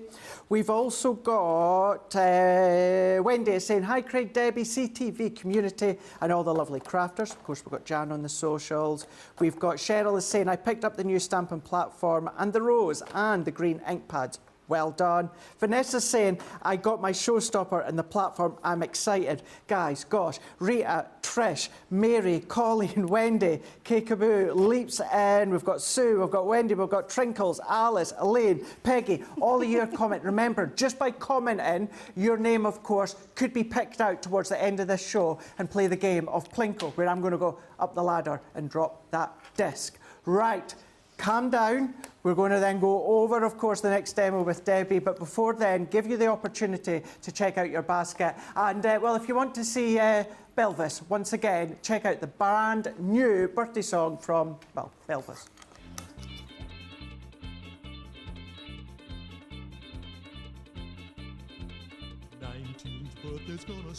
We've also got Wendy is saying, hi, Craig, Debbie, CTV community and all the lovely crafters. Of course, we've got Jan on the socials. We've got Cheryl is saying, I picked up the new stamping platform and the rose and the green ink pads. Well done. Vanessa's saying, I got my Showstopper and the platform. I'm excited. Guys, gosh, Rita, Trish, Mary, Colleen, Wendy, Keikaboo, Leaps in. We've got Sue, we've got Wendy, we've got Trinkles, Alice, Elaine, Peggy. All of your comment. Remember, just by commenting, your name, of course, could be picked out towards the end of this show and play the game of Plinko, where I'm going to go up the ladder and drop that disc. Right. Calm down. We're going to then go over, of course, the next demo with Debbie. But before then, give you the opportunity to check out your basket. And, well, if you want to see Belvis, once again, check out the brand new birthday song from, well, Belvis. 19th birthday's gonna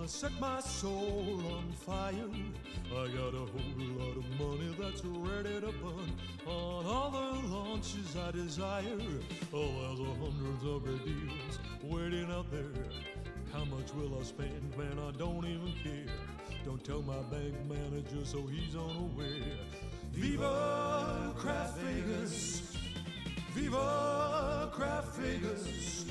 set my soul on fire. I got a whole lot of money that's ready to burn on all the launches I desire. Oh, there's hundreds of great deals waiting out there. How much will I spend? Man, I don't even care. Don't tell my bank manager so he's unaware. Viva Craft Vegas! Viva Craft Vegas!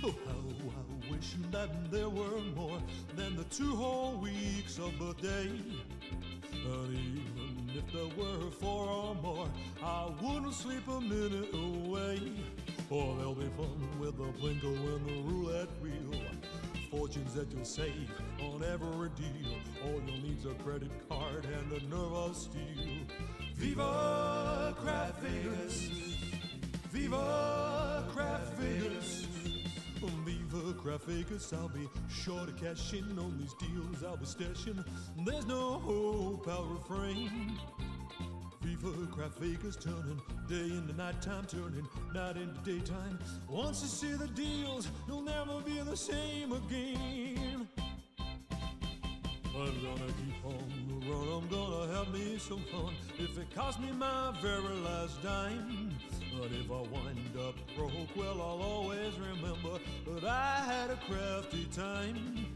Oh, how I wish that there were more than the 2 whole weeks of the day. And even if there were 4 or more, I wouldn't sleep a minute away. Oh, there'll be fun with the Plinko and the roulette wheel. Fortunes that you'll save on every deal. All you'll need's a credit card and a nerve of steel. Viva Craft Vegas! Viva Craft Vegas! Viva Craft Vegas, I'll be sure to cash in on these deals I'll be stashing. There's no hope, I'll refrain. Viva Craft Vegas, turning day into nighttime, turning night into daytime. Once you see the deals, you'll never be the same again. I'm gonna keep on the run, I'm gonna have me some fun. If it costs me my very last dime. But if I wind up broke, well, I'll always remember that I had a crafty time.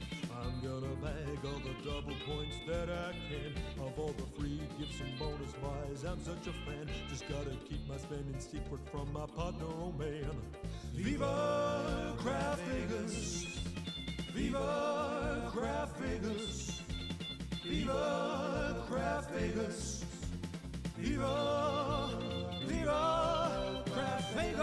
I'm gonna bag all the double points that I can of all the free gifts and bonus buys. I'm such a fan, just gotta keep my spending secret from my partner, oh man. Viva Craft Vegas! Viva Craft Vegas! Viva Craft Vegas! Viva, Viva Craft Vegas!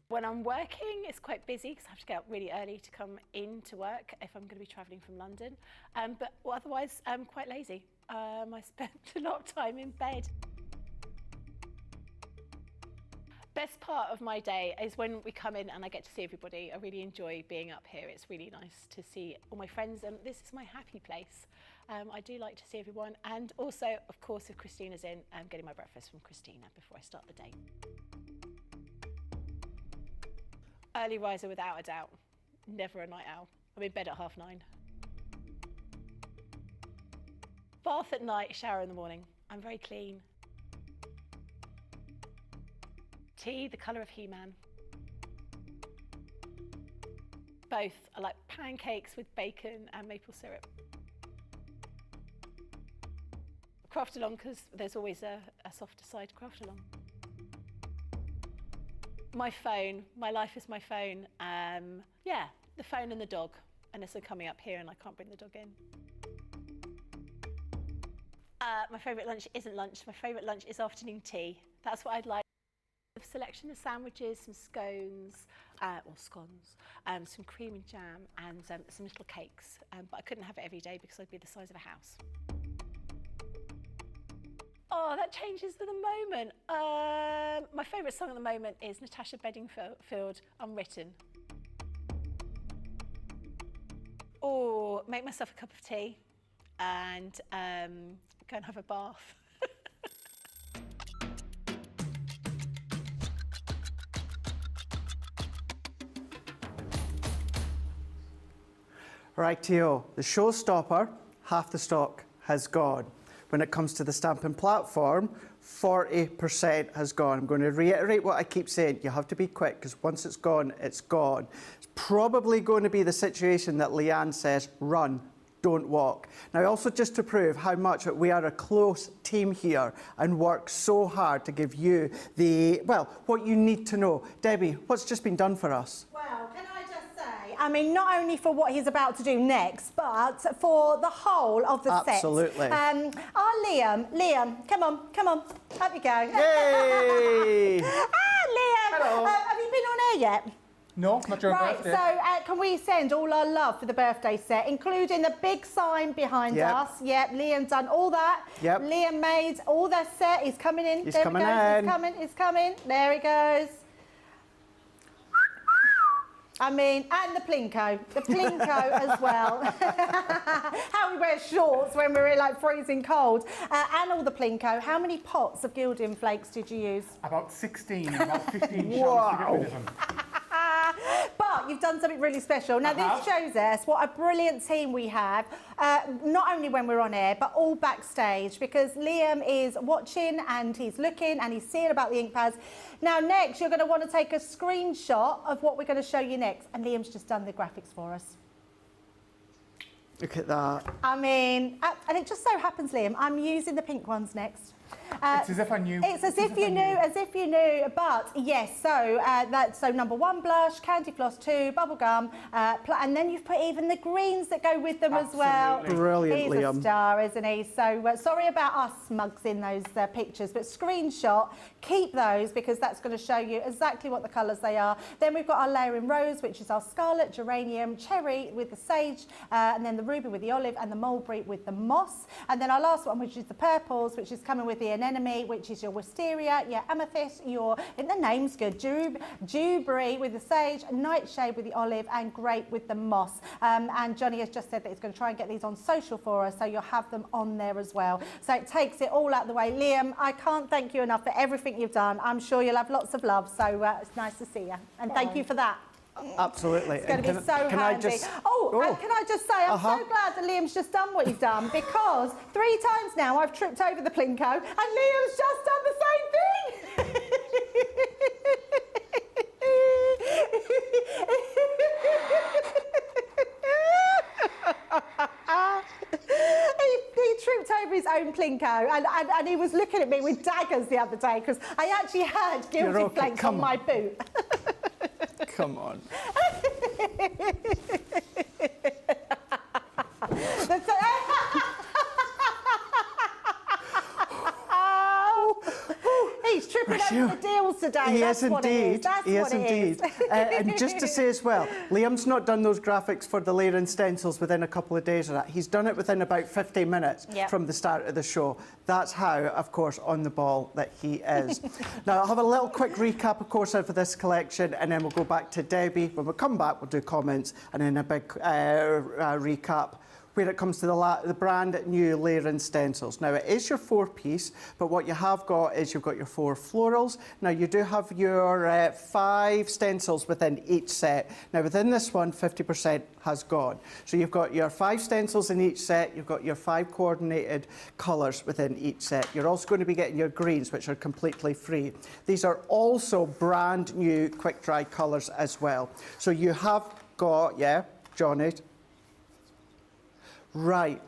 When I'm working, it's quite busy because I have to get up really early to come into work if I'm going to be travelling from London. But otherwise, I'm quite lazy. I spend a lot of time in bed. best part of my day is when we come in and I get to see everybody. I really enjoy being up here. It's really nice to see all my friends, and this is my happy place. I do like to see everyone, and also, of course, if Christina's in, I'm getting my breakfast from Christina before I start the day. Early riser without a doubt. Never a night owl. I'm in bed at 9:30. Bath at night, shower in the morning. I'm very clean. Tea, the colour of He-Man. Both. I like pancakes with bacon and maple syrup. Craft along, because there's always a softer side to craft along. My phone, my life is my phone. Yeah, the phone and the dog, unless I'm coming up here and I can't bring the dog in. My favourite lunch isn't lunch. My favourite lunch is afternoon tea. That's what I'd like. A selection of sandwiches, some scones, or scones, some cream and jam, and some little cakes. But I couldn't have it every day because I'd be the size of a house. Oh, that changes with the moment. My favourite song at the moment is Natasha Bedingfield, Unwritten. Or make myself a cup of tea and go and have a bath. Rightio, the Showstopper, half the stock has gone. When it comes to the stamping platform, 40% has gone. I'm going to reiterate what I keep saying. You have to be quick, because once it's gone, it's gone. It's probably going to be the situation that Leanne says, run, don't walk. Now, also just to prove how much we are a close team here and work so hard to give you what you need to know. Debbie, what's just been done for us? Well, can I just say, I mean, not only for what he's about to do next, but for the whole of the set. Absolutely. Liam, come on, up you go. Yay! Liam, Hello. have you been on air yet? No, not during Right, birthday. so can we send all our love for the birthday set, including the big sign behind Yep. us? Yep, Liam done all that. Yep. Liam made all that set. He's coming in. He's There coming he goes. in. He's coming. There he goes. I mean, and the Plinko as well. How we wear shorts when we're in like freezing cold. And all the Plinko. How many pots of gilding flakes did you use? About 16 and about 15 shots to get rid of them. But you've done something really special. Now, this shows us what a brilliant team we have, not only when we're on air, but all backstage, because Liam is watching and he's looking and he's seeing about the ink pads. Now, next, you're going to want to take a screenshot of what we're going to show you next. And Liam's just done the graphics for us. Look at that. I mean, and it just so happens, Liam, I'm using the pink ones next. It's as if I knew. It's as if you knew, but yes, so that's number 1 blush, candy floss 2, bubble gum, and then you've put even the greens that go with them as well. Absolutely. Brilliant, He's Liam. a star, isn't he? So sorry about us mugs in those pictures, but screenshot, keep those because that's going to show you exactly what the colours they are. Then we've got our layering rose, which is our scarlet, geranium, cherry with the sage, and then the ruby with the olive, and the mulberry with the moss. And then our last one, which is the purples, which is coming with the anemone, which is your wisteria, your amethyst, and the name's good, dewberry with the sage, nightshade with the olive, and grape with the moss. And Johnny has just said that he's going to try and get these on social for us, so you'll have them on there as well. So it takes it all out of the way. Liam, I can't thank you enough for everything you've done. I'm sure you'll have lots of love, so it's nice to see you. And thank you for that. Absolutely. It's going to be so handy. And can I just say, I'm so glad that Liam's just done what he's done, because 3 times now I've tripped over the Plinko and Liam's just done the same thing. He tripped over his own Plinko and he was looking at me with daggers the other day because I actually had gilded flakes on my boot. Come on. He's tripping over getting the deals today. He That's is what it indeed. is. That's He is what it is. indeed. And just to say as well, Liam's not done those graphics for the Laird Stencils within a couple of days or that. He's done it within about 15 minutes from the start of the show. That's how, of course, on the ball that he is. Now, I'll have a little quick recap, of course, of this collection, and then we'll go back to Debbie. When we come back, we'll do comments and then a big recap where it comes to the brand new Laird Stencils. Now, it is your 4-piece, but what you have got is you've got your 4 florals. Now, you do have your 5 stencils within each set. Now, within this one, 50% has gone. So you've got your 5 stencils in each set, you've got your 5 coordinated colours within each set. You're also going to be getting your greens, which are completely free. These are also brand new quick dry colours as well. So you have got, Johnny. Right.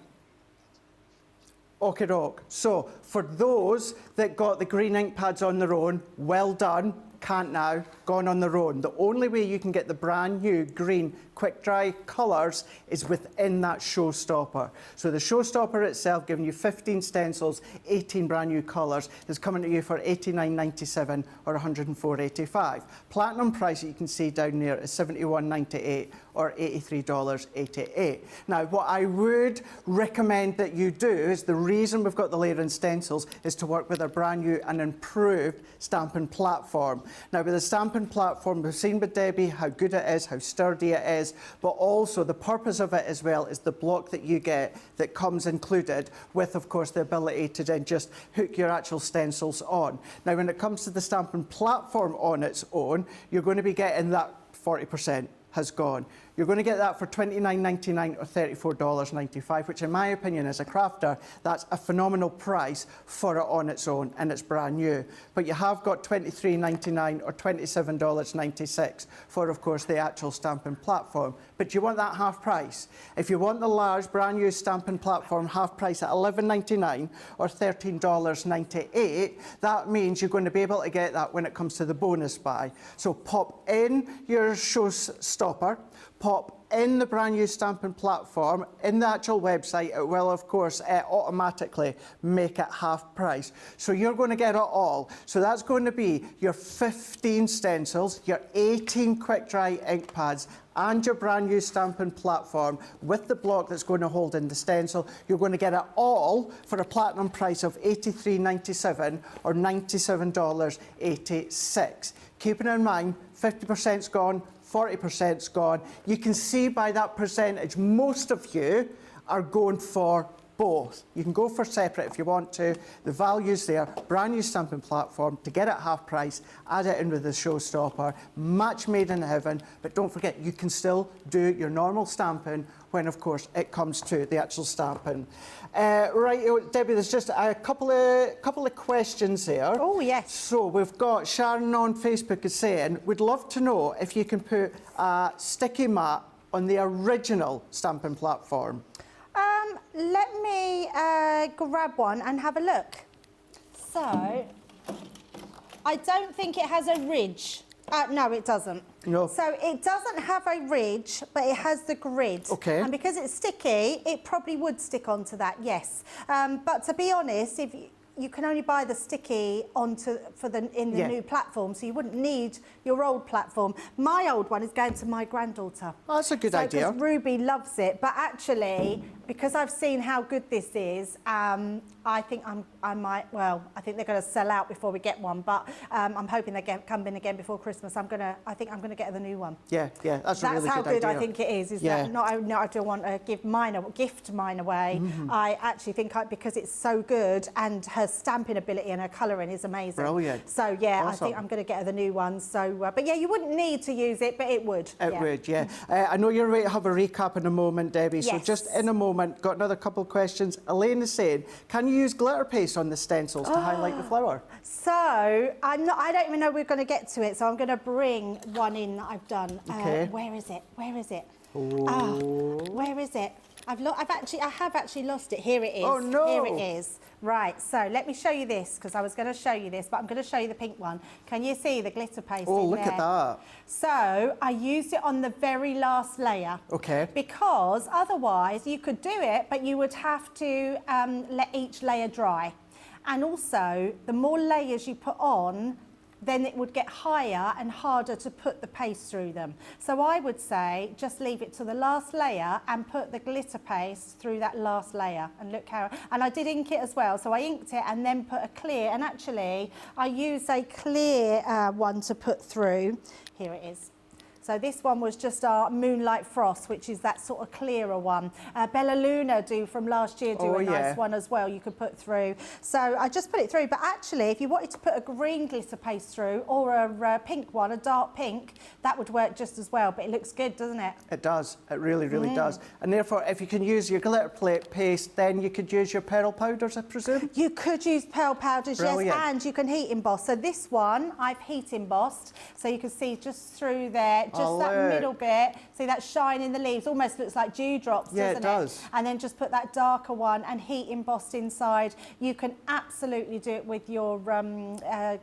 Okie doke. So, for those that got the green ink pads on their own, well done. Can't now, gone on their own. The only way you can get the brand new green quick dry colours is within that Showstopper. So the Showstopper itself, giving you 15 stencils, 18 brand new colours, is coming to you for $89.97 or $104.85. Platinum price that you can see down there is $71.98 or $83.88. Now, what I would recommend that you do is the reason we've got the Laird Stencils is to work with a brand new and improved stamping platform. Now, with the stamping platform, we've seen with Debbie how good it is, how sturdy it is, but also the purpose of it as well is the block that you get that comes included with, of course, the ability to then just hook your actual stencils on. Now, when it comes to the stamping platform on its own, you're going to be getting that 40% has gone. You're going to get that for $29.99 or $34.95, which in my opinion as a crafter, that's a phenomenal price for it on its own and it's brand new. But you have got $23.99 or $27.96 for, of course, the actual stamping platform. But you want that half price. If you want the large brand new stamping platform half price at $11.99 or $13.98, that means you're going to be able to get that when it comes to the bonus buy. So pop in your Showstopper, pop in the brand new stamping platform, in the actual website, it will, of course, automatically make it half price. So you're going to get it all. So that's going to be your 15 stencils, your 18 quick dry ink pads, and your brand new stamping platform with the block that's going to hold in the stencil. You're going to get it all for a platinum price of $83.97 or $97.86. Keeping in mind, 50%'s gone, 40%'s gone. You can see by that percentage, most of you are going for both. You can go for separate if you want to. The value's there. Brand new stamping platform to get it half price. Add it in with the Showstopper. Match made in heaven. But don't forget, you can still do your normal stamping when, of course, it comes to the actual stamping. Right, Debbie, there's just a couple of questions there. Oh, yes. So we've got Sharon on Facebook is saying, would love to know if you can put a sticky mat on the original stamping platform. Let me grab one and have a look. So, I don't think it has a ridge. No, it doesn't. No. So it doesn't have a ridge, but it has the grid. Okay. And because it's sticky, it probably would stick onto that, yes. But to be honest, if you can only buy the sticky in the new platform, so you wouldn't need your old platform. My old one is going to my granddaughter. Oh, that's a good idea. Because Ruby loves it, but actually, because I've seen how good this is, I think I think they're going to sell out before we get one, but I'm hoping they come in again before Christmas. I think I'm going to get the new one. Yeah, that's a really good idea. That's how good I think it is that not only I don't want to gift mine away, I actually think because it's so good and her stamping ability and her colouring is amazing. Brilliant. So yeah, Awesome. I think I'm going to get her the new one. So, but yeah, you wouldn't need to use it, but it would. It would, yeah. I know you're ready to have a recap in a moment, Debbie. Yes. So just in a moment, got another couple of questions. Elaine is saying, can you use glitter paste on the stencils to highlight the flower? So I don't even know we're going to get to it. So I'm going to bring one in that I've done. Okay. Where is it? Where is it? Oh. Where is it? I have actually lost it. Here it is. Oh no! Here it is. Right. So let me show you this because I was going to show you this, but I'm going to show you the pink one. Can you see the glitter paste? Oh, in look there? at that. So I used it on the very last layer. Okay. Because otherwise you could do it, but you would have to let each layer dry. And also, the more layers you put on, then it would get higher and harder to put the paste through them. So I would say just leave it to the last layer and put the glitter paste through that last layer. And look how, and I did ink it as well. So I inked it and then put a clear, and actually I used a clear one to put through. Here it is. So this one was just our Moonlight Frost, which is that sort of clearer one. Bella Luna from last year do a nice one as well you could put through. So I just put it through, but actually if you wanted to put a green glitter paste through or a pink one, a dark pink, that would work just as well, but it looks good, doesn't it? It does, it really, really does. And therefore, if you can use your glitter plate paste, then you could use your pearl powders, I presume? You could use pearl powders, Brilliant. yes, and you can heat emboss. So this one, I've heat embossed, so you can see just through there, just that middle bit, see that shine in the leaves, almost looks like dewdrops, doesn't it? Yeah, it does. And then just put that darker one and heat embossed inside. You can absolutely do it with your pearl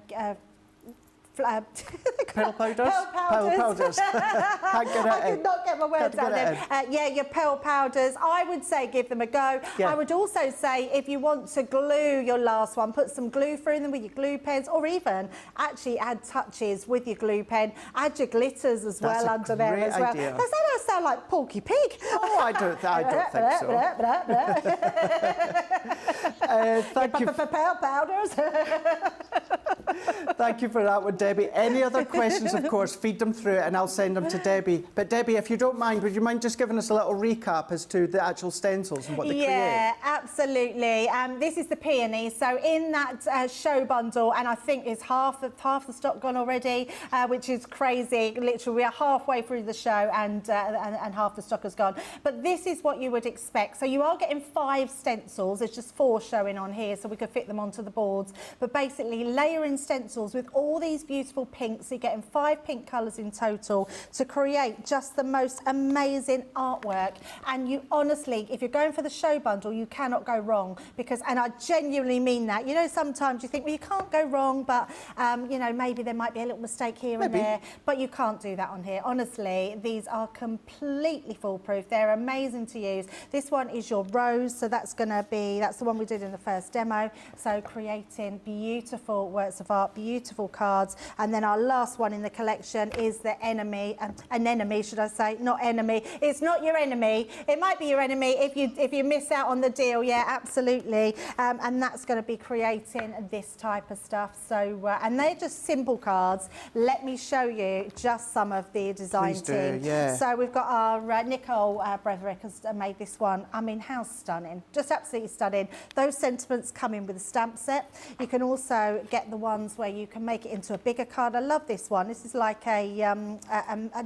powders? Pearl powders. Can't get it I could not get my words out then. Yeah, your pearl powders, I would say give them a go. Yeah. I would also say if you want to glue your last one, put some glue through them with your glue pens, or even actually add touches with your glue pen. Add your glitters as well under there as well. Idea. Does that sound like Porky Pig? Oh, I don't think so. Thank you. Pearl powders. Thank you for that one, Debbie. Any other questions, of course, feed them through and I'll send them to Debbie. But Debbie, if you don't mind, would you mind just giving us a little recap as to the actual stencils and what they create? Yeah, absolutely. This is the peony. So in that show bundle, and I think it's half the stock gone already, which is crazy. Literally, we are halfway through the show and half the stock has gone. But this is what you would expect. So you are getting 5 stencils. There's just 4 showing on here, so we could fit them onto the boards. But basically, layering stencils with all these beautiful pinks. So you're getting 5 pink colours in total to create just the most amazing artwork. And you honestly, if you're going for the show bundle, you cannot go wrong, because, and I genuinely mean that. You know, sometimes you think, well, you can't go wrong, but you know, maybe there might be a little mistake here and there, but you can't do that on here. Honestly, these are completely foolproof. They're amazing to use. This one is your rose, so that's going to be, that's the one we did in the first demo. So creating beautiful works of art, beautiful cards. And then our last one in the collection is the enemy, an enemy, should I say, not enemy. It's not your enemy. It might be your enemy if you miss out on the deal. Yeah, absolutely. And that's going to be creating this type of stuff. So, and they're just simple cards. Let me show you just some of the design team. Yeah. So we've got our Nicole Bretherick has made this one. I mean, how stunning. Just absolutely stunning. Those sentiments come in with a stamp set. You can also get the ones where you can make it into a bigger card. I love this one. This is like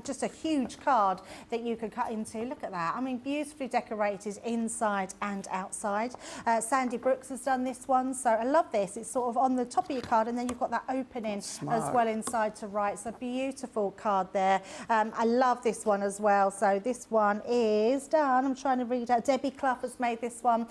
just a huge card that you can cut into. Look at that. I mean, beautifully decorated inside and outside. Sandy Brooks has done this one, so I love this. It's sort of on the top of your card, and then you've got that opening as well inside to write. So beautiful card there. I love this one as well. So this one is done. I'm trying to read out. Debbie Clough has made this one.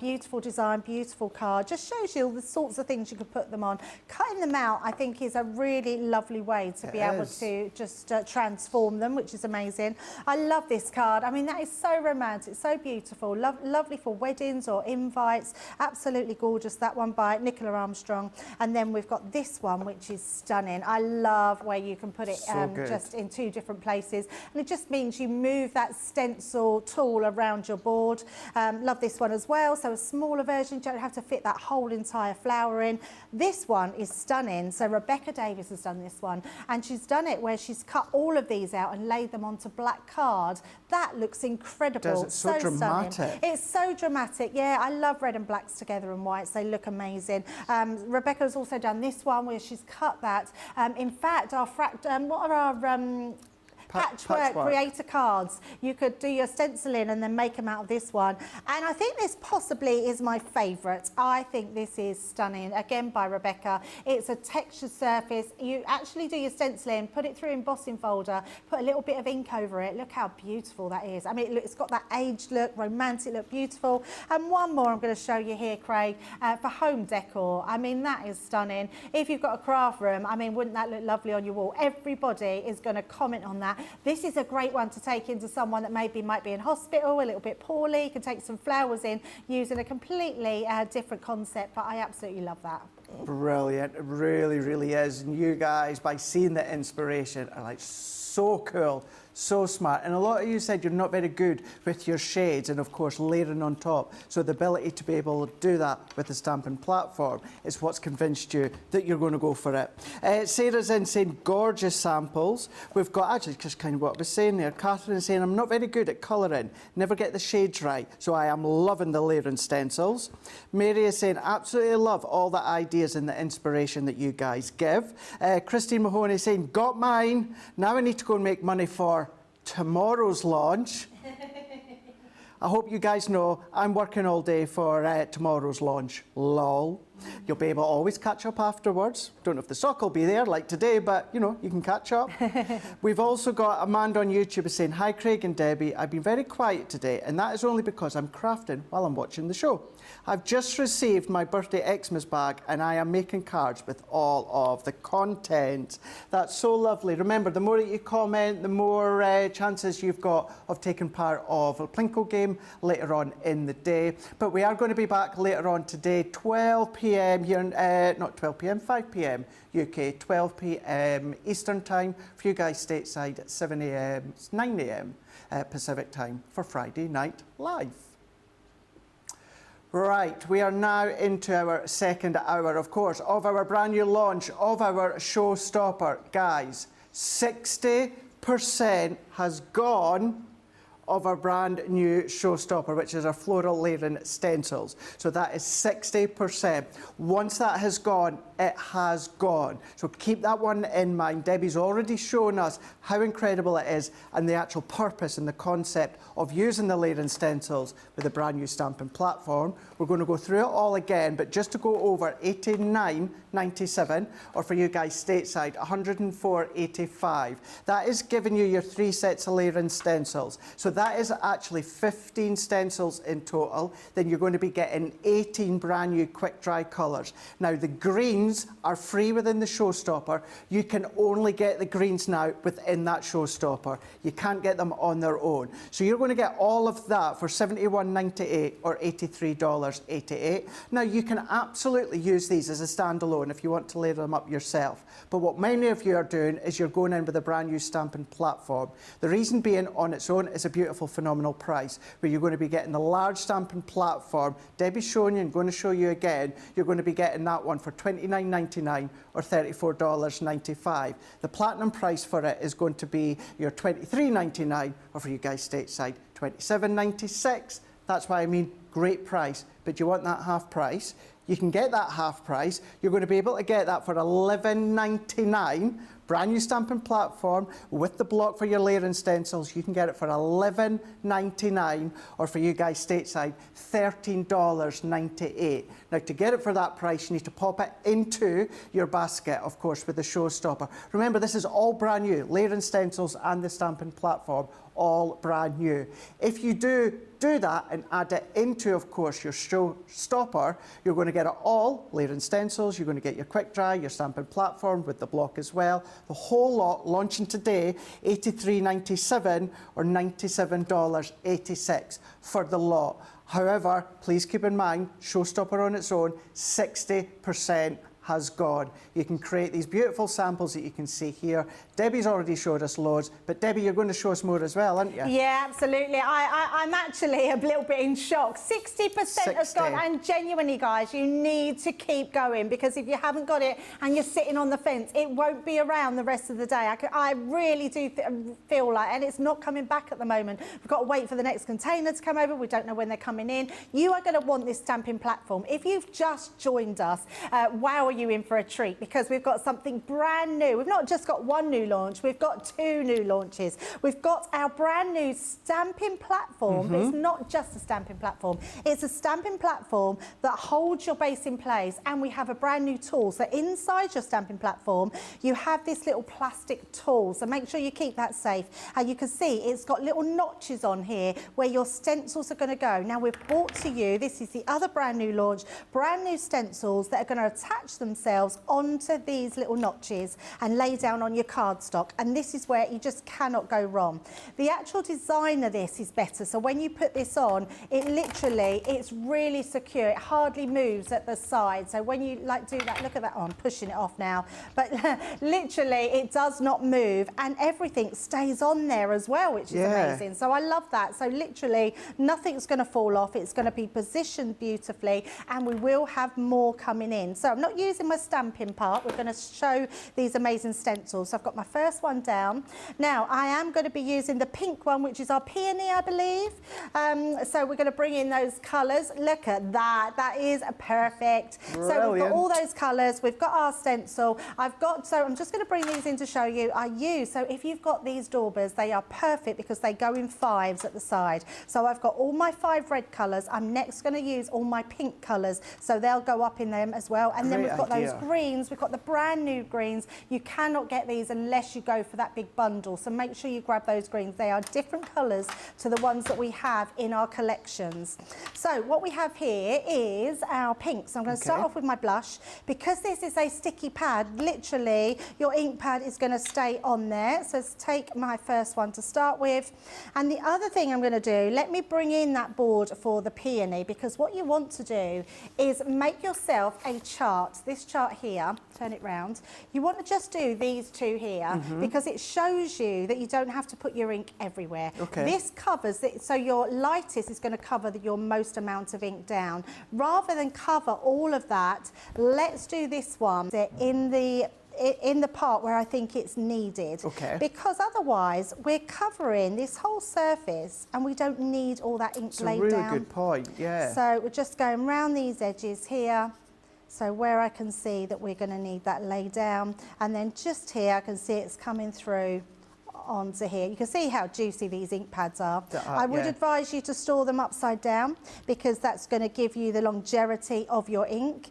Beautiful design, beautiful card. Just shows you all the sorts of things you could put them on. Cutting them out, I think, is a really lovely way to be able to just transform them, which is amazing. I love this card. I mean, that is so romantic, so beautiful. Lovely for weddings or invites. Absolutely gorgeous. That one by Nicola Armstrong. And then we've got this one, which is stunning. I love where you can put it just in 2 different places. And it just means you move that stencil tool around your board. Love this one as well. So a smaller version, you don't have to fit that whole entire flower in. This one is stunning. So Rebecca Davis has done this one, and she's done it where she's cut all of these out and laid them onto black card. That looks incredible. It's so dramatic. Stunning. It's so dramatic. Yeah, I love red and blacks together and whites. They look amazing. Rebecca's also done this one where she's cut that. In fact, our what are our patchwork creator cards. You could do your stenciling and then make them out of this one. And I think this possibly is my favourite. I think this is stunning. Again, by Rebecca. It's a textured surface. You actually do your stenciling, put it through embossing folder, put a little bit of ink over it. Look how beautiful that is. I mean, it's got that aged look, romantic look, beautiful. And one more I'm going to show you here, Craig, for home decor. I mean, that is stunning. If you've got a craft room, I mean, wouldn't that look lovely on your wall? Everybody is going to comment on that. This is a great one to take into someone that maybe might be in hospital, a little bit poorly. You can take some flowers in using a completely different concept, but I absolutely love that. Brilliant. It really, really is. And you guys, by seeing the inspiration, are like so cool, so smart. And a lot of you said you're not very good with your shades and, of course, layering on top. So the ability to be able to do that with the stamping platform is what's convinced you that you're going to go for it. Sarah's in saying gorgeous samples. We've got, actually, just kind of what I was saying there. Catherine is saying, I'm not very good at colouring, never get the shades right. So I am loving the layering stencils. Mary is saying, absolutely love all the ideas and the inspiration that you guys give. Christine Mahoney is saying, got mine. Now I need to go and make money for tomorrow's launch. I hope you guys know I'm working all day for tomorrow's launch. Lol. You'll be able to always catch up afterwards. Don't know if the sock will be there like today, but you know, you can catch up. We've also got Amanda on YouTube saying, hi Craig and Debbie, I've been very quiet today and that is only because I'm crafting while I'm watching the show. I've just received my birthday Xmas bag and I am making cards with all of the content. That's so lovely. Remember, the more that you comment, the more chances you've got of taking part of a Plinko game later on in the day. But we are going to be back later on today, 12 p.m. here, not 12 p.m, 5 p.m. UK, 12 p.m. Eastern time. For you guys stateside at 7 a.m, 9 a.m. Pacific time for Friday Night Live. Right, we are now into our second hour, of course, of our brand new launch of our Showstopper. Guys, 60% has gone of our brand new Showstopper, which is our floral layering stencils. So that is 60%. Once that has gone, it has gone. So keep that one in mind. Debbie's already shown us how incredible it is and the actual purpose and the concept of using the layering stencils with a brand new stamping platform. We're going to go through it all again, but just to go over, $89.97, or for you guys stateside, $104.85. That is giving you your 3 sets of layering stencils. So that is actually 15 stencils in total. Then you're going to be getting 18 brand new quick dry colours. Now the greens are free within the Showstopper. You can only get the greens now within that Showstopper. You can't get them on their own. So you're going to get all of that for $71.98 or $83.88. Now you can absolutely use these as a standalone if you want to layer them up yourself. But what many of you are doing is you're going in with a brand new stamping platform. The reason being, on its own, is a beautiful, phenomenal price, where you're going to be getting the large stamping platform. Debbie's showing you and going to show you again. You're going to be getting that one for $29.99 or $34.95. The platinum price for it is going to be your $23.99, or for you guys stateside, $27.96. That's why I mean great price. But you want that half price? You can get that half price. You're going to be able to get that for $11.99. Brand new stamping platform with the block for your layering stencils. You can get it for $11.99, or for you guys stateside, $13.98. Now, to get it for that price, you need to pop it into your basket, of course, with the Showstopper. Remember, this is all brand new. Layering stencils and the stamping platform, all brand new. If you do that and add it into, of course, your Showstopper, you're going to get it all, layering stencils, you're going to get your quick dry, your stamping platform with the block as well. The whole lot launching today, $83.97 or $97.86 for the lot. However, please keep in mind, Showstopper on its own, 60% has gone. You can create these beautiful samples that you can see here. Debbie's already showed us loads, but Debbie, you're going to show us more as well, aren't you? Yeah, absolutely. I'm actually a little bit in shock. 60% has gone, and genuinely, guys, you need to keep going, because if you haven't got it and you're sitting on the fence, it won't be around the rest of the day. I really do feel like, and it's not coming back at the moment. We've got to wait for the next container to come over. We don't know when they're coming in. You are going to want this stamping platform. If you've just joined us, wow, are you in for a treat, because we've got something brand new. We've not just got one new launch, we've got 2 new launches. We've got our brand new stamping platform, but it's not just a stamping platform. It's a stamping platform that holds your base in place, and we have a brand new tool. So inside your stamping platform, you have this little plastic tool, so make sure you keep that safe. And you can see it's got little notches on here where your stencils are going to go. Now we've brought to you, this is the other brand new launch, brand new stencils that are going to attach themselves onto these little notches and lay down on your cardstock, and this is where you just cannot go wrong. The actual design of this is better, so when you put this on, it literally, it's really secure. It hardly moves at the side, so when you like do that, look at that, oh, I'm pushing it off now, but literally it does not move, and everything stays on there as well, which is amazing. So I love that. So literally nothing's going to fall off. It's going to be positioned beautifully, and we will have more coming in. So I'm not using my stamping part. We're going to show these amazing stencils. So I've got my first one down. Now I am going to be using the pink one, which is our peony, I believe. So we're going to bring in those colours. Look at that. That is perfect. Brilliant. So we've got all those colours. We've got our stencil. So I'm just going to bring these in to show you. So if you've got these daubers, they are perfect because they go in 5s at the side. So I've got all my 5 red colours. I'm next going to use all my pink colours, so they'll go up in them as well. And then we've got those greens. We've got the brand new greens. You cannot get these unless you go for that big bundle. So make sure you grab those greens. They are different colours to the ones that we have in our collections. So what we have here is our pinks. So I'm going to start off with my blush. Because this is a sticky pad, literally your ink pad is going to stay on there. So let's take my first one to start with. And the other thing I'm going to do, let me bring in that board for the peony, because what you want to do is make yourself a chart. This chart here, turn it round. You want to just do these 2 here because it shows you that you don't have to put your ink everywhere. This covers it, so your lightest is going to cover your most amount of ink down. Rather than cover all of that, let's do this one in the part where I think it's needed. Because otherwise we're covering this whole surface and we don't need all that ink laid down. That's a really good point, So we're just going round these edges here. So where I can see that we're going to need that laid down, and then just here I can see it's coming through onto here. You can see how juicy these ink pads are. I would advise you to store them upside down, because that's going to give you the longevity of your ink,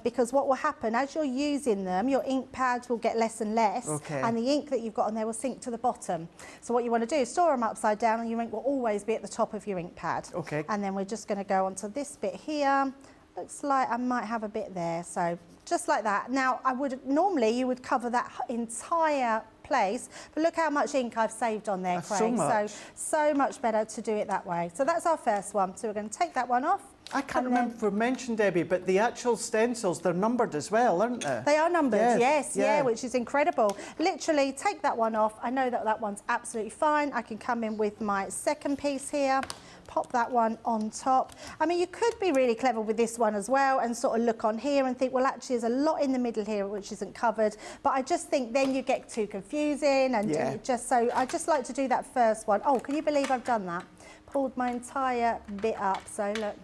because what will happen as you're using them, your ink pads will get less and less, and the ink that you've got on there will sink to the bottom. So what you want to do is store them upside down, and your ink will always be at the top of your ink pad. And then we're just going to go onto this bit here. Looks like I might have a bit there, so just like that. Now normally you would cover that entire place, but look how much ink I've saved on there, Craig. So much better to do it that way. So that's our first one. So we're going to take that one off. I can't remember if we mentioned, Debbie, but the actual stencils, they're numbered as well, aren't they? They are numbered, yes, which is incredible. Literally, take that one off. I know that that one's absolutely fine. I can come in with my second piece here. Pop that one on top. I mean, you could be really clever with this one as well and sort of look on here and think, well, actually there's a lot in the middle here which isn't covered, but I just think then you get too confusing, and so I just like to do that first one. Oh, can you believe I've done that? Pulled my entire bit up, so look,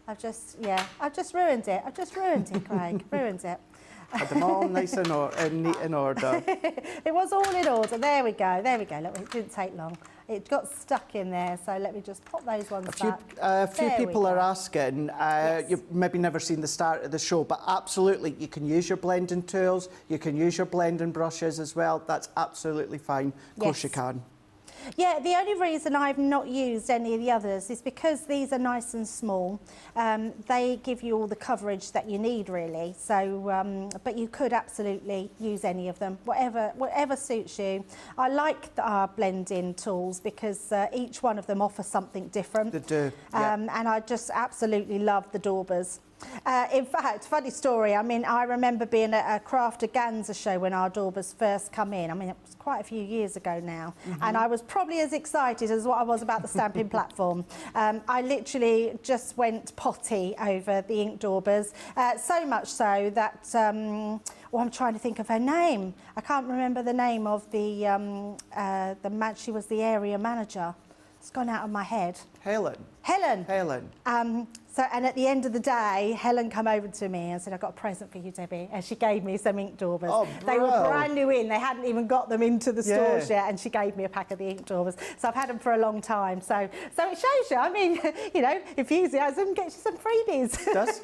I've just ruined it. I've just ruined it, Craig, ruined it. Had them all nice and neat in order. It was all in order. There we go. There we go. Look, it didn't take long. It got stuck in there, so let me just pop those ones back. A few people are asking, you've maybe never seen the start of the show, but absolutely, you can use your blending tools, you can use your blending brushes as well. That's absolutely fine. Of course you can. Yeah, the only reason I've not used any of the others is because these are nice and small. They give you all the coverage that you need, really. So, but you could absolutely use any of them, whatever suits you. I like our blending tools because each one of them offers something different. They do. And I just absolutely love the daubers. In fact, funny story, I mean, I remember being at a Craftaganza show when our daubers first come in. I mean, it was quite a few years ago now, and I was probably as excited as what I was about the stamping platform. I literally just went potty over the ink daubers, so much so that, I'm trying to think of her name. I can't remember the name of the man. She was the area manager. It's gone out of my head. Helen. And at the end of the day, Helen came over to me and said, I've got a present for you, Debbie. And she gave me some ink daubers. Oh, they were brand new in. They hadn't even got them into the stores yet. And she gave me a pack of the ink daubers. So I've had them for a long time. So it shows you. I mean, you know, enthusiasm gets you some freebies. It does.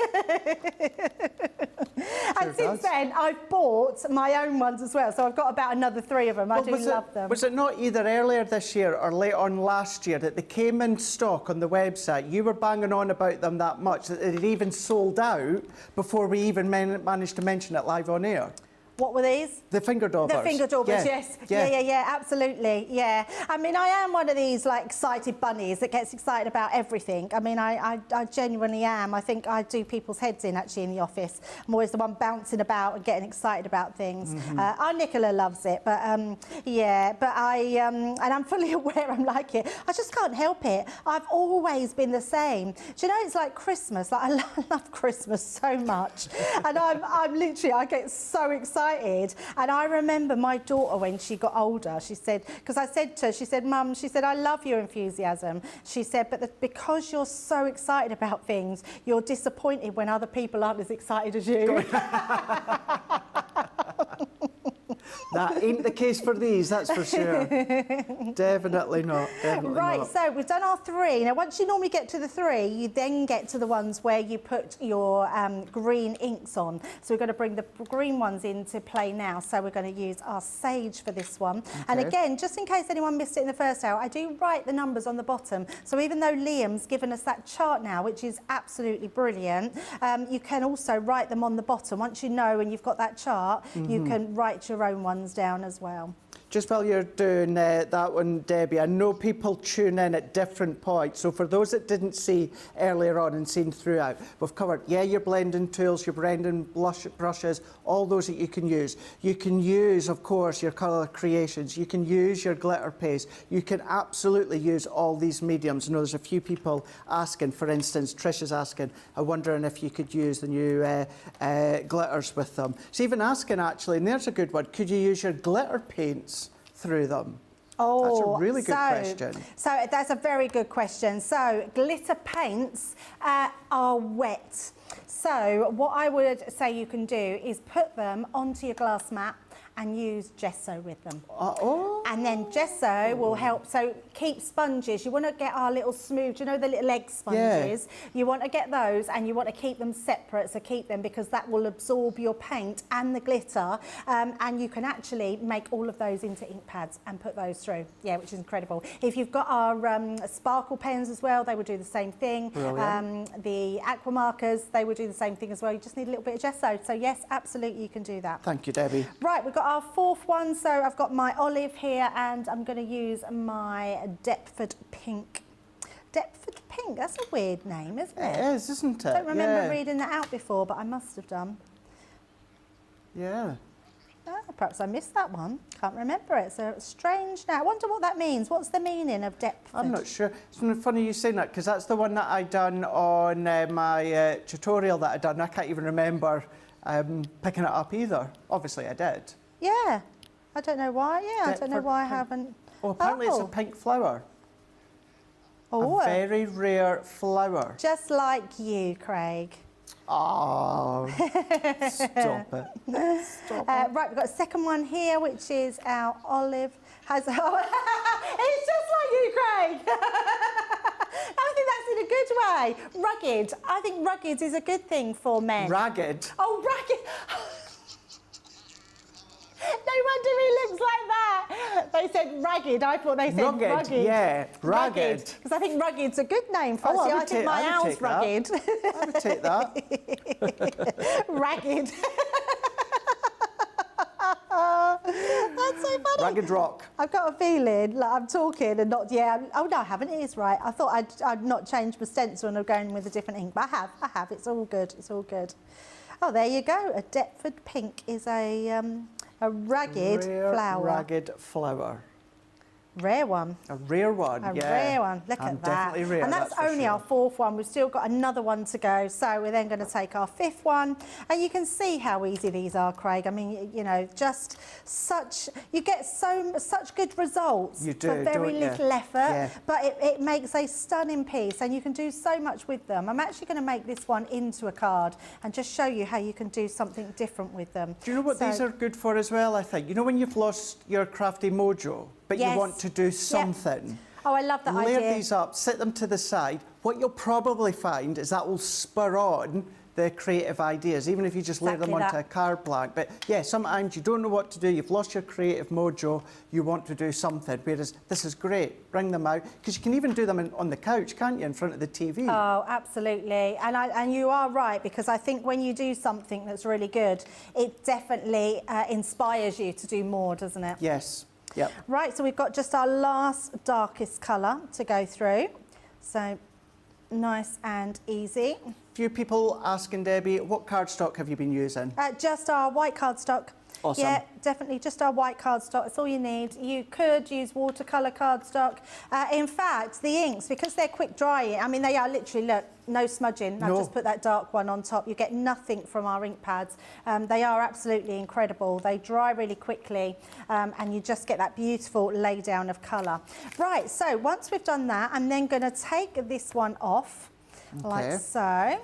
And since then, I've bought my own ones as well. So I've got about another 3 of them. I do love them. Was it not either earlier this year or late on last year that they came in stock on the website? You were banging on about them that much that it even sold out before we even managed to mention it live on air. What were these? The finger daubers. The finger daubers, yes. Yeah, absolutely, yeah. I mean, I am one of these, like, excited bunnies that gets excited about everything. I mean, I genuinely am. I think I do people's heads in, actually, in the office. I'm always the one bouncing about and getting excited about things. Our Nicola loves it, but, yeah, but and I'm fully aware I'm like it. I just can't help it. I've always been the same. Do you know, it's like Christmas. Like, I love Christmas so much. And I'm literally, I get so excited. And I remember my daughter, when she got older, she said, because I said to her, she said, Mum, she said, I love your enthusiasm. She said, but because you're so excited about things, you're disappointed when other people aren't as excited as you. That ain't the case for these, that's for sure. Definitely not. Definitely Right, not. so we've done our 3. Now, once you normally get to the 3, you then get to the ones where you put your green inks on. So we're going to bring the green ones into play now. So we're going to use our sage for this one. Okay. And again, just in case anyone missed it in the first hour, I do write the numbers on the bottom. So even though Liam's given us that chart now, which is absolutely brilliant, you can also write them on the bottom. Once you know and you've got that chart, you can write your own ones down as well. Just while you're doing that one, Debbie, I know people tune in at different points. So for those that didn't see earlier on and seen throughout, we've covered, your blending tools, your blending brushes, all those that you can use. You can use, of course, your colour creations. You can use your glitter paste. You can absolutely use all these mediums. I know there's a few people asking, for instance, Trish is asking, I'm wondering if you could use the new glitters with them. She's even asking, actually, and there's a good one, could you use your glitter paints through them? Oh, that's a really good question. So that's a very good question. So glitter paints are wet. So what I would say you can do is put them onto your glass mat and use gesso with them. And then gesso will help. So keep sponges. You want to get our little smooth, you know, the little egg sponges? You want to get those and you want to keep them separate. So keep them because that will absorb your paint and the glitter. And you can actually make all of those into ink pads and put those through. Yeah, which is incredible. If you've got our sparkle pens as well, they will do the same thing. The aqua markers, they will do the same thing as well. You just need a little bit of gesso. So yes, absolutely you can do that. Thank you, Debbie. Right, we've got our 4th one. So I've got my olive here and I'm going to use my Deptford Pink. Deptford Pink, that's a weird name, isn't it? It is, isn't it? I don't remember reading that out before, but I must have done. Yeah. Oh, perhaps I missed that one. Can't remember it. So it's strange now. I wonder what that means. What's the meaning of Deptford? I'm not sure. It's funny you saying that because that's the one that I done on my tutorial that I done. I can't even remember picking it up either. Obviously I did. Yeah. I don't know why. Yeah, I don't know why I haven't. Oh, apparently it's a pink flower. Oh. A very rare flower. Just like you, Craig. Oh, stop it. Stop it. Right, we've got a second one here, which is our olive. It's just like you, Craig. I think that's in a good way. Rugged. I think rugged is a good thing for men. Ragged. Oh, ragged. No wonder he looks like that. They said ragged. I thought they said rugged. Yeah, ragged. Because I think rugged's a good name for us. Oh, See, I think my owl's rugged. I would take that. Ragged. That's so funny. Ragged Rock. I've got a feeling like I'm talking and not. Oh no, I haven't. It is right. I thought I'd not changed my stencil and I'm going with a different ink, but I have. It's all good. It's all good. Oh, there you go. A Deptford Pink is a ragged flower. Ragged flower. Rare one. A rare one, A rare one. Look at that. Definitely rare. And that's only our 4th one. We've still got another one to go. So we're then going to take our 5th one. And you can see how easy these are, Craig. I mean, you know, just such, you get such good results you do, for very don't you? little effort. Yeah. But it makes a stunning piece and you can do so much with them. I'm actually going to make this one into a card and just show you how you can do something different with them. Do you know what these are good for as well, I think? You know when you've lost your crafty mojo, but you want to do something? Yep. Oh, I love that idea. Layer these up, sit them to the side. What you'll probably find is that will spur on the creative ideas, even if you just lay them Exactly onto that. a card blank. But yeah, sometimes you don't know what to do, you've lost your creative mojo, you want to do something, whereas this is great. Bring them out, because you can even do them on the couch, can't you, in front of the TV? Oh, absolutely. And you are right, because I think when you do something that's really good, it definitely inspires you to do more, doesn't it? Yes. Yep. Right, so we've got just our last darkest colour to go through. So nice and easy. Few people asking, Debbie, what cardstock have you been using? Just our white cardstock. Awesome. Yeah, definitely just our white cardstock. That's all you need. You could use watercolour cardstock. In fact, the inks, because they're quick drying, I mean, they are literally, look, no smudging. I've just put that dark one on top. You get nothing from our ink pads. They are absolutely incredible. They dry really quickly, and you just get that beautiful lay down of colour. Right, so once we've done that, I'm then going to take this one off, like so.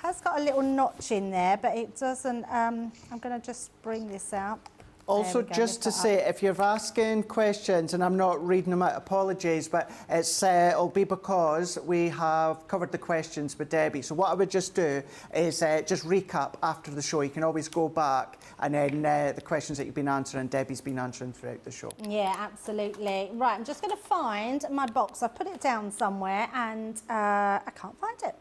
Has got a little notch in there, but it doesn't. I'm going to just bring this out. Also, just to say, if you're asking questions and I'm not reading them out, apologies, but it'll be because we have covered the questions with Debbie. So what I would just do is just recap after the show. You can always go back and then the questions that you've been answering, Debbie's been answering throughout the show. Yeah, absolutely. Right, I'm just going to find my box. I've put it down somewhere and I can't find it.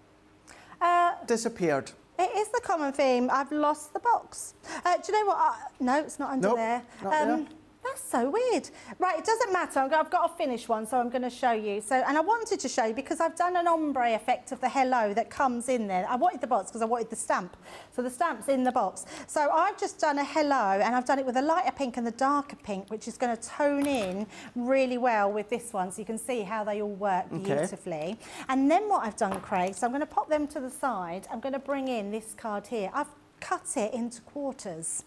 Disappeared. It is the common theme. I've lost the box. Do you know what? No, it's not under there. Not there. That's so weird. Right, it doesn't matter. I've got a finished one, so I'm going to show you. So, and I wanted to show you because I've done an ombre effect of the hello that comes in there. I wanted the box because I wanted the stamp. So the stamp's in the box. So I've just done a hello, and I've done it with a lighter pink and the darker pink, which is going to tone in really well with this one. So you can see how they all work beautifully. And then what I've done, Craig, so I'm going to pop them to the side. I'm going to bring in this card here. I've cut it into quarters.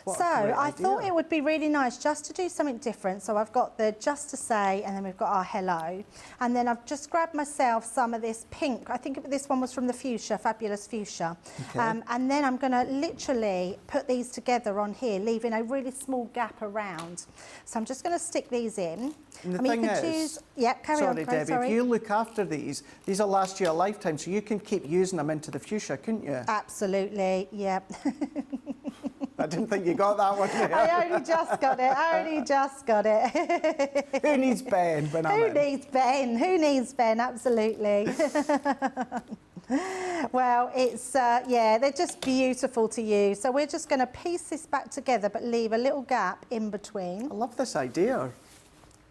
What So a great I idea. thought it would be really nice just to do something different. So I've got the just to say, and then we've got our hello. And then I've just grabbed myself some of this pink. I think this one was from the fuchsia, Fabulous Fuchsia. And then I'm going to literally put these together on here, leaving a really small gap around. So I'm just going to stick these in. And the I mean, thing you could is, choose... Yeah, carry on, Debbie, Craig, sorry. if you look after these will last you a lifetime, so you can keep using them into the fuchsia, couldn't you? Absolutely, yeah. I didn't think you got that one there. I only just got it. I only just got it. Who needs Ben when I'm Who in? needs Ben? Who needs Ben? Absolutely. Well, it's, yeah, they're just beautiful to use. So we're just going to piece this back together, but leave a little gap in between. I love this idea.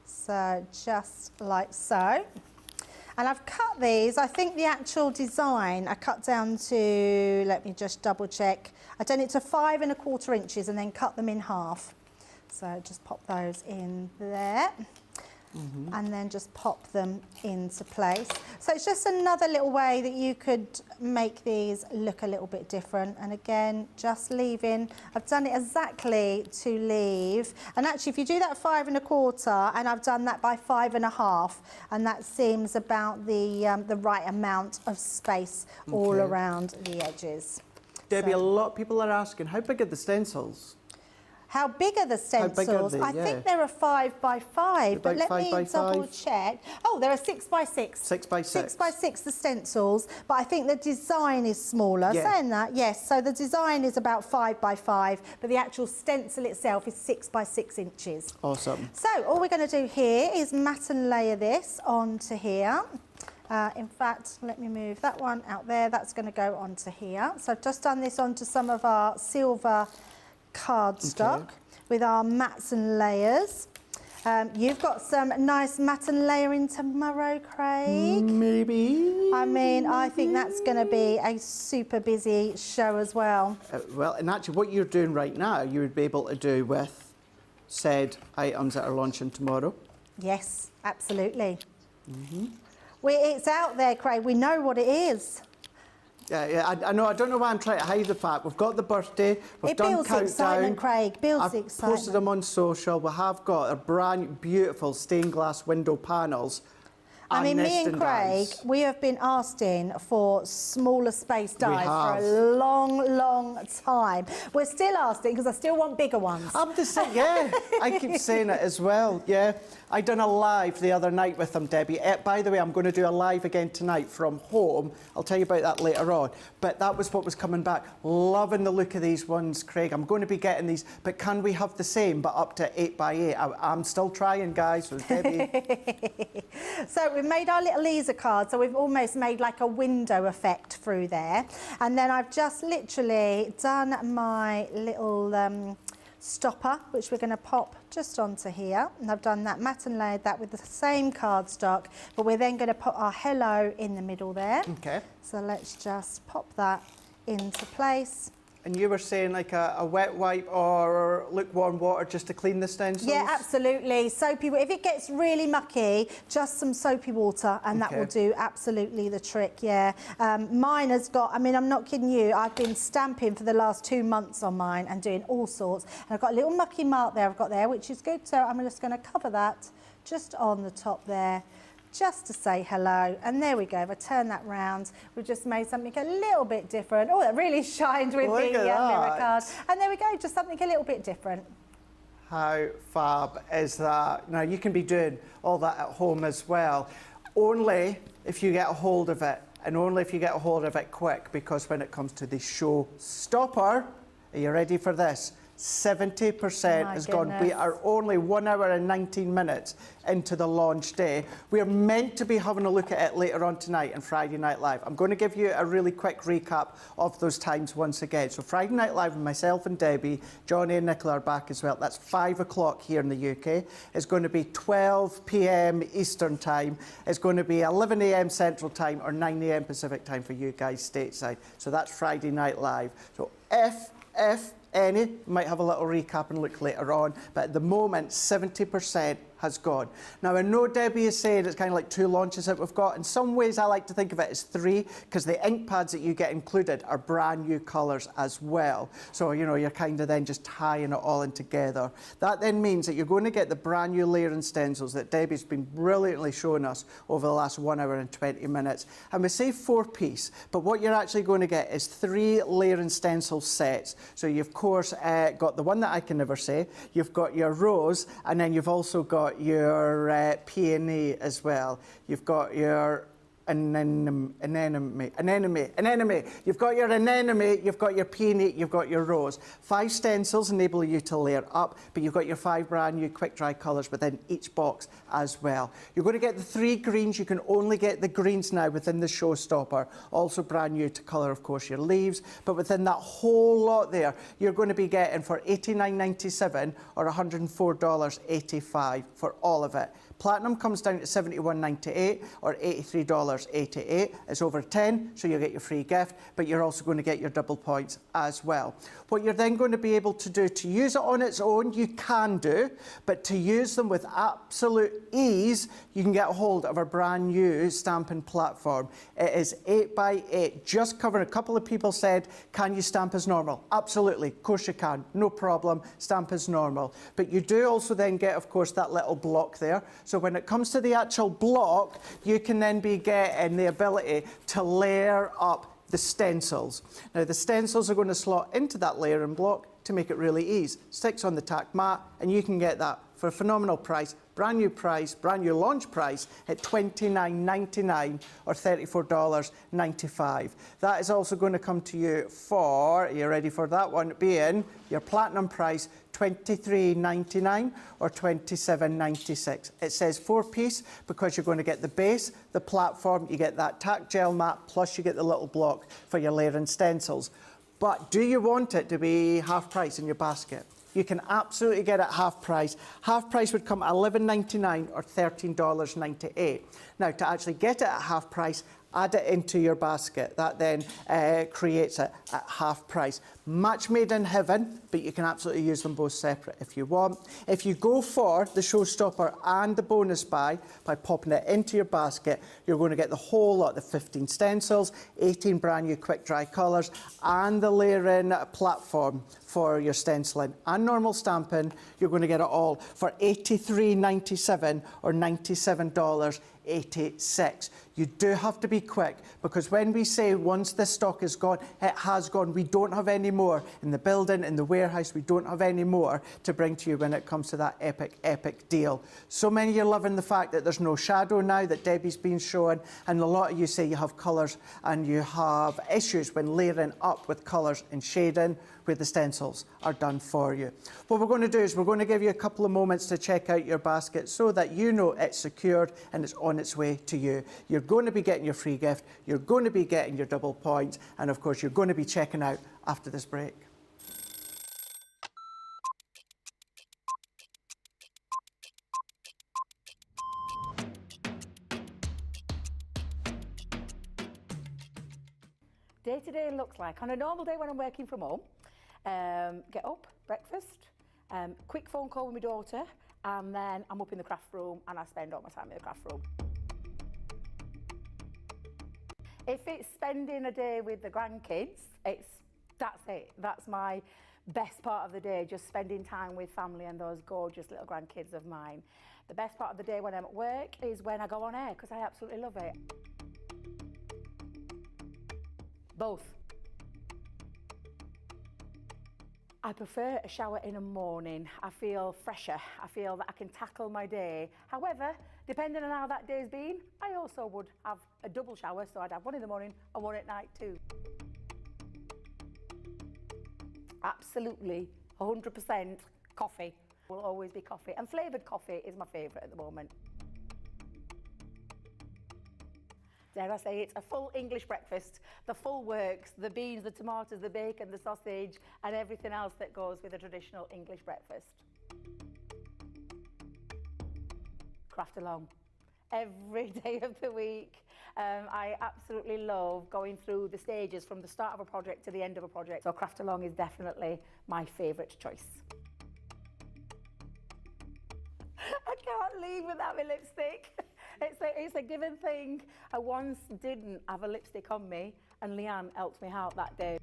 So just like so. And I've cut these, I think the actual design, I cut down to, let me just double check. I've done it to 5 1/4 inches and then cut them in half. So just pop those in there. And then just pop them into place. So it's just another little way that you could make these look a little bit different. And again, just leaving, I've done it exactly to leave. And actually, if you do that 5 1/4, and I've done that by 5 1/2, and that seems about the right amount of space all around the edges. Debbie, So- a lot of people are asking, how big are the stencils? How big are the stencils? How big are they? I think they're a 5 by 5, but About let 5 by me double 5? check. Oh, they're a 6 by 6. 6 by 6. 6 by 6, the stencils, but I think the design is smaller. Yeah. Saying that, yes, so the design is about 5 by 5, but the actual stencil itself is 6 by 6 inches. Awesome. So all we're going to do here is matte and layer this onto here. In fact, let me move that one out there. That's going to go onto here. So I've just done this onto some of our silver cardstock with our mattes and layers. You've got some nice matte and layering tomorrow, Craig. Maybe. I mean, I think that's going to be a super busy show as well. Well, and actually what you're doing right now, you would be able to do with said items that are launching tomorrow. Yes, absolutely. It's out there, Craig. We know what it is. I know. I don't know why I'm trying to hide the fact. We've got the birthday. We've It done builds countdown. excitement, Craig. Builds I've excitement. posted them on social. We have got a brand beautiful stained glass window panels. I mean, me and nesting Craig, dies. we have been asking for smaller space dies for a long time. We're still asking because I still want bigger ones. I'm the same, yeah. I keep saying it as well, yeah. I done a live the other night with them, Debbie. By the way, I'm going to do a live again tonight from home. I'll tell you about that later on. But that was what was coming back. Loving the look of these ones, Craig. I'm going to be getting these, but can we have the same, but up to 8x8? I'm still trying, guys, with Debbie. So we've made our little laser card, so we've almost made like a window effect through there. And then I've just literally done my little stopper, which we're going to pop just onto here. And I've done that matte and layered that with the same cardstock, but we're then going to put our hello in the middle there. Okay. So let's just pop that into place. And you were saying like a wet wipe or lukewarm water just to clean the stencils? Yeah, absolutely. Soapy, if it gets really mucky, just some soapy water and that will do absolutely the trick, yeah. Mine has got, I mean, I'm not kidding you, I've been stamping for the last 2 months on mine and doing all sorts. And I've got a little mucky mark there I've got there, which is good. So I'm just going to cover that just on the top there, just to say hello. And there we go. If I turn that round, we've just made something a little bit different. Oh, that really shined with the mirror card. And there we go, just something a little bit different. How fab is that? Now, you can be doing all that at home as well, only if you get a hold of it, and only if you get a hold of it quick, because when it comes to the Showstopper, are you ready for this? 70% has gone. We are only 1 hour and 19 minutes into the launch day. We're meant to be having a look at it later on tonight on Friday Night Live. I'm going to give you a really quick recap of those times once again. So Friday Night Live with myself and Debbie, Johnny and Nicola are back as well. That's 5 o'clock here in the UK. It's going to be 12 p.m. Eastern Time. It's going to be 11 a.m. Central Time or 9 a.m. Pacific Time for you guys stateside. So that's Friday Night Live. So if any, might have a little recap and look later on, but at the moment 70% has gone. Now I know Debbie is saying it's kind of like 2 launches that we've got. In some ways I like to think of it as 3, because the ink pads that you get included are brand new colours as well. So you know, you're kind of then just tying it all in together. That then means that you're going to get the brand new Laird stencils that Debbie's been brilliantly showing us over the last 1 hour and 20 minutes. And we say 4-piece, but what you're actually going to get is 3 Laird stencil sets. So you've of course got the one that I can never say, you've got your rose, and then you've also got your peony as well. You've got your anemone. You've got your anemone, you've got your peony, you've got your rose. 5 stencils enable you to layer up, but you've got your 5 brand new quick dry colours within each box as well. You're going to get the 3 greens. You can only get the greens now within the Showstopper. Also brand new to colour, of course, your leaves. But within that whole lot there, you're going to be getting for $89.97 or $104.85 for all of it. Platinum comes down to $71.98 or $83.88. It's over 10, so you'll get your free gift, but you're also going to get your double points as well. What you're then going to be able to do to use it on its own, you can do, but to use them with absolute ease, you can get a hold of our brand new stamping platform. It is 8x8, just covering. A couple of people said, can you stamp as normal? Absolutely, of course you can, no problem, stamp as normal. But you do also then get, of course, that little block there. So when it comes to the actual block, you can then be getting the ability to layer up the stencils. Now the stencils are going to slot into that layering block to make it really easy. Sticks on the tack mat, and you can get that for a phenomenal price, brand new launch price at $29.99 or $34.95. That is also going to come to you for, are you ready for that one, being your platinum price, $23.99 or $27.96. It says 4-piece because you're going to get the base, the platform, you get that tack gel mat, plus you get the little block for your layering stencils. But do you want it to be half price in your basket? You can absolutely get it at half price. Half price would come at $11.99 or $13.98. Now, to actually get it at half price, add it into your basket. That then creates it at half price. Match made in heaven, but you can absolutely use them both separate if you want. If you go for the Showstopper and the bonus buy, by popping it into your basket, you're going to get the whole lot, the 15 stencils, 18 brand new quick dry colours, and the layering platform for your stenciling and normal stamping. You're going to get it all for $83.97 or $97.85. £1,986. You do have to be quick, because when we say once the stock is gone, it has gone. We don't have any more in the building, in the warehouse. We don't have any more to bring to you when it comes to that epic, epic deal. So many of you are loving the fact that there's no shadow now that Debbie's been showing, and a lot of you say you have colours and you have issues when layering up with colours and shading, where the stencils are done for you. What we're going to do is we're going to give you a couple of moments to check out your basket so that you know it's secured and it's on its way to you. You're going to be getting your free gift, you're going to be getting your double points, and of course you're going to be checking out after this break. Day to day looks like, on a normal day when I'm working from home, get up, breakfast, quick phone call with my daughter, and then I'm up in the craft room and I spend all my time in the craft room. If it's spending a day with the grandkids, that's it. That's my best part of the day, just spending time with family and those gorgeous little grandkids of mine. The best part of the day when I'm at work is when I go on air, because I absolutely love it. Both. I prefer a shower in the morning. I feel fresher. I feel that I can tackle my day. However, depending on how that day's been, I also would have a double shower, so I'd have one in the morning and one at night too. Absolutely, 100% coffee. Will always be coffee, and flavoured coffee is my favourite at the moment. Dare I say, it's a full English breakfast, the full works, the beans, the tomatoes, the bacon, the sausage, and everything else that goes with a traditional English breakfast. Craft along every day of the week. I absolutely love going through the stages from the start of a project to the end of a project. So craft along is definitely my favourite choice. I can't leave without my lipstick. It's a given thing. I once didn't have a lipstick on me, and Leanne helped me out that day.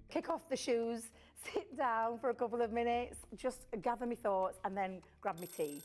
Kick off the shoes, sit down for a couple of minutes, just gather my thoughts, and then grab my tea.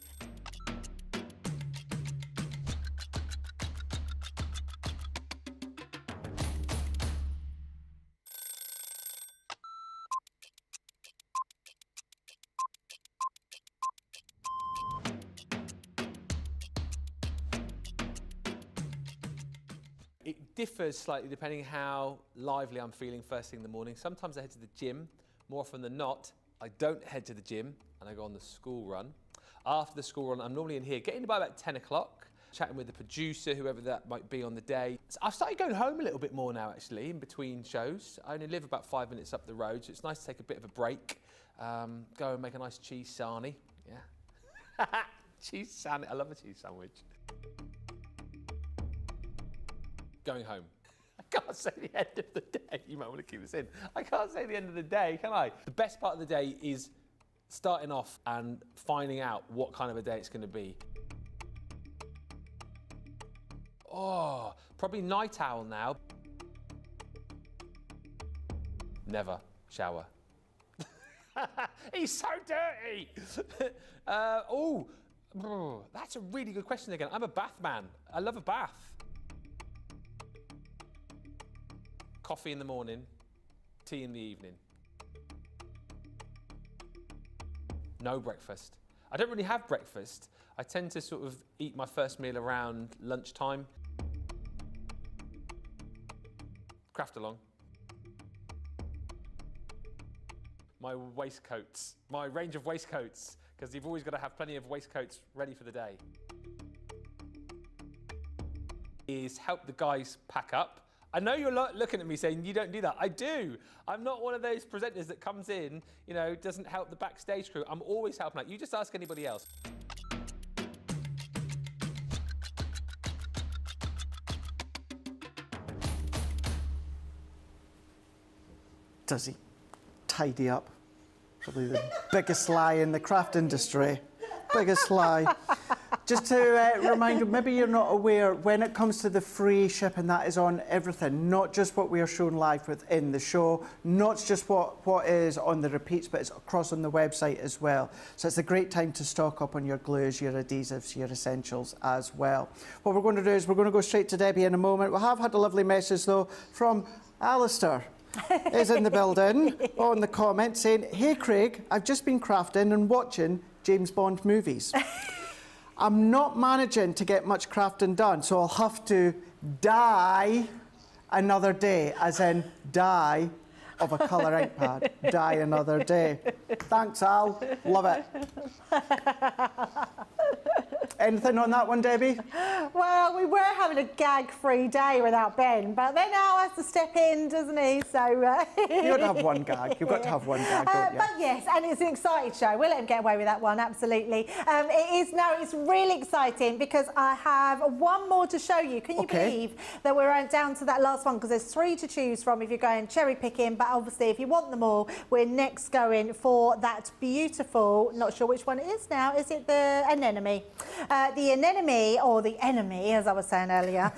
It differs slightly depending how lively I'm feeling first thing in the morning. Sometimes I head to the gym. More often than not, I don't head to the gym and I go on the school run. After the school run, I'm normally in here, getting by about 10 o'clock, chatting with the producer, whoever that might be on the day. So I've started going home a little bit more now, actually, in between shows. I only live about 5 minutes up the road, so it's nice to take a bit of a break. Go and make a nice cheese sarnie. Yeah. Cheese sarnie, I love a cheese sandwich. Going home. I can't say the end of the day. You might want to keep this in. I can't say the end of the day, can I? The best part of the day is starting off and finding out what kind of a day it's going to be. Oh, probably night owl now. Never shower. He's so dirty. Oh, that's a really good question again. I'm a bath man. I love a bath. Coffee in the morning, tea in the evening. No breakfast. I don't really have breakfast. I tend to sort of eat my first meal around lunchtime. Craft along. My waistcoats, my range of waistcoats, because you've always got to have plenty of waistcoats ready for the day. Is help the guys pack up. I know you're looking at me saying you don't do that. I do. I'm not one of those presenters that comes in, you know, doesn't help the backstage crew. I'm always helping out. You just ask anybody else. Does he tidy up? Probably the biggest lie in the craft industry. Biggest lie. Just to remind you, maybe you're not aware, when it comes to the free shipping, that is on everything, not just what we are showing live within the show, not just what is on the repeats, but it's across on the website as well. So it's a great time to stock up on your glues, your adhesives, your essentials as well. What we're going to do is we're going to go straight to Debbie in a moment. We have had a lovely message though from Alistair. Is in the building on the comment saying, "Hey Craig, I've just been crafting and watching James Bond movies. I'm not managing to get much crafting done, so I'll have to die another day," as in die of a colour ink pad. Die another day. Thanks, Al. Love it. Anything on that one, Debbie? Well, we were having a gag-free day without Ben, but then Al has to step in, doesn't he? So You got to have one gag. You've got to have one gag, don't you? But yes, and it's an exciting show. We'll let him get away with that one, absolutely. It's really exciting because I have one more to show you. Can you believe that we're down to that last one? Because there's 3 to choose from if you're going cherry picking, but obviously if you want them all, we're next going for that beautiful, not sure which one it is now, is it the anemone? The anemone, or the enemy, as I was saying earlier,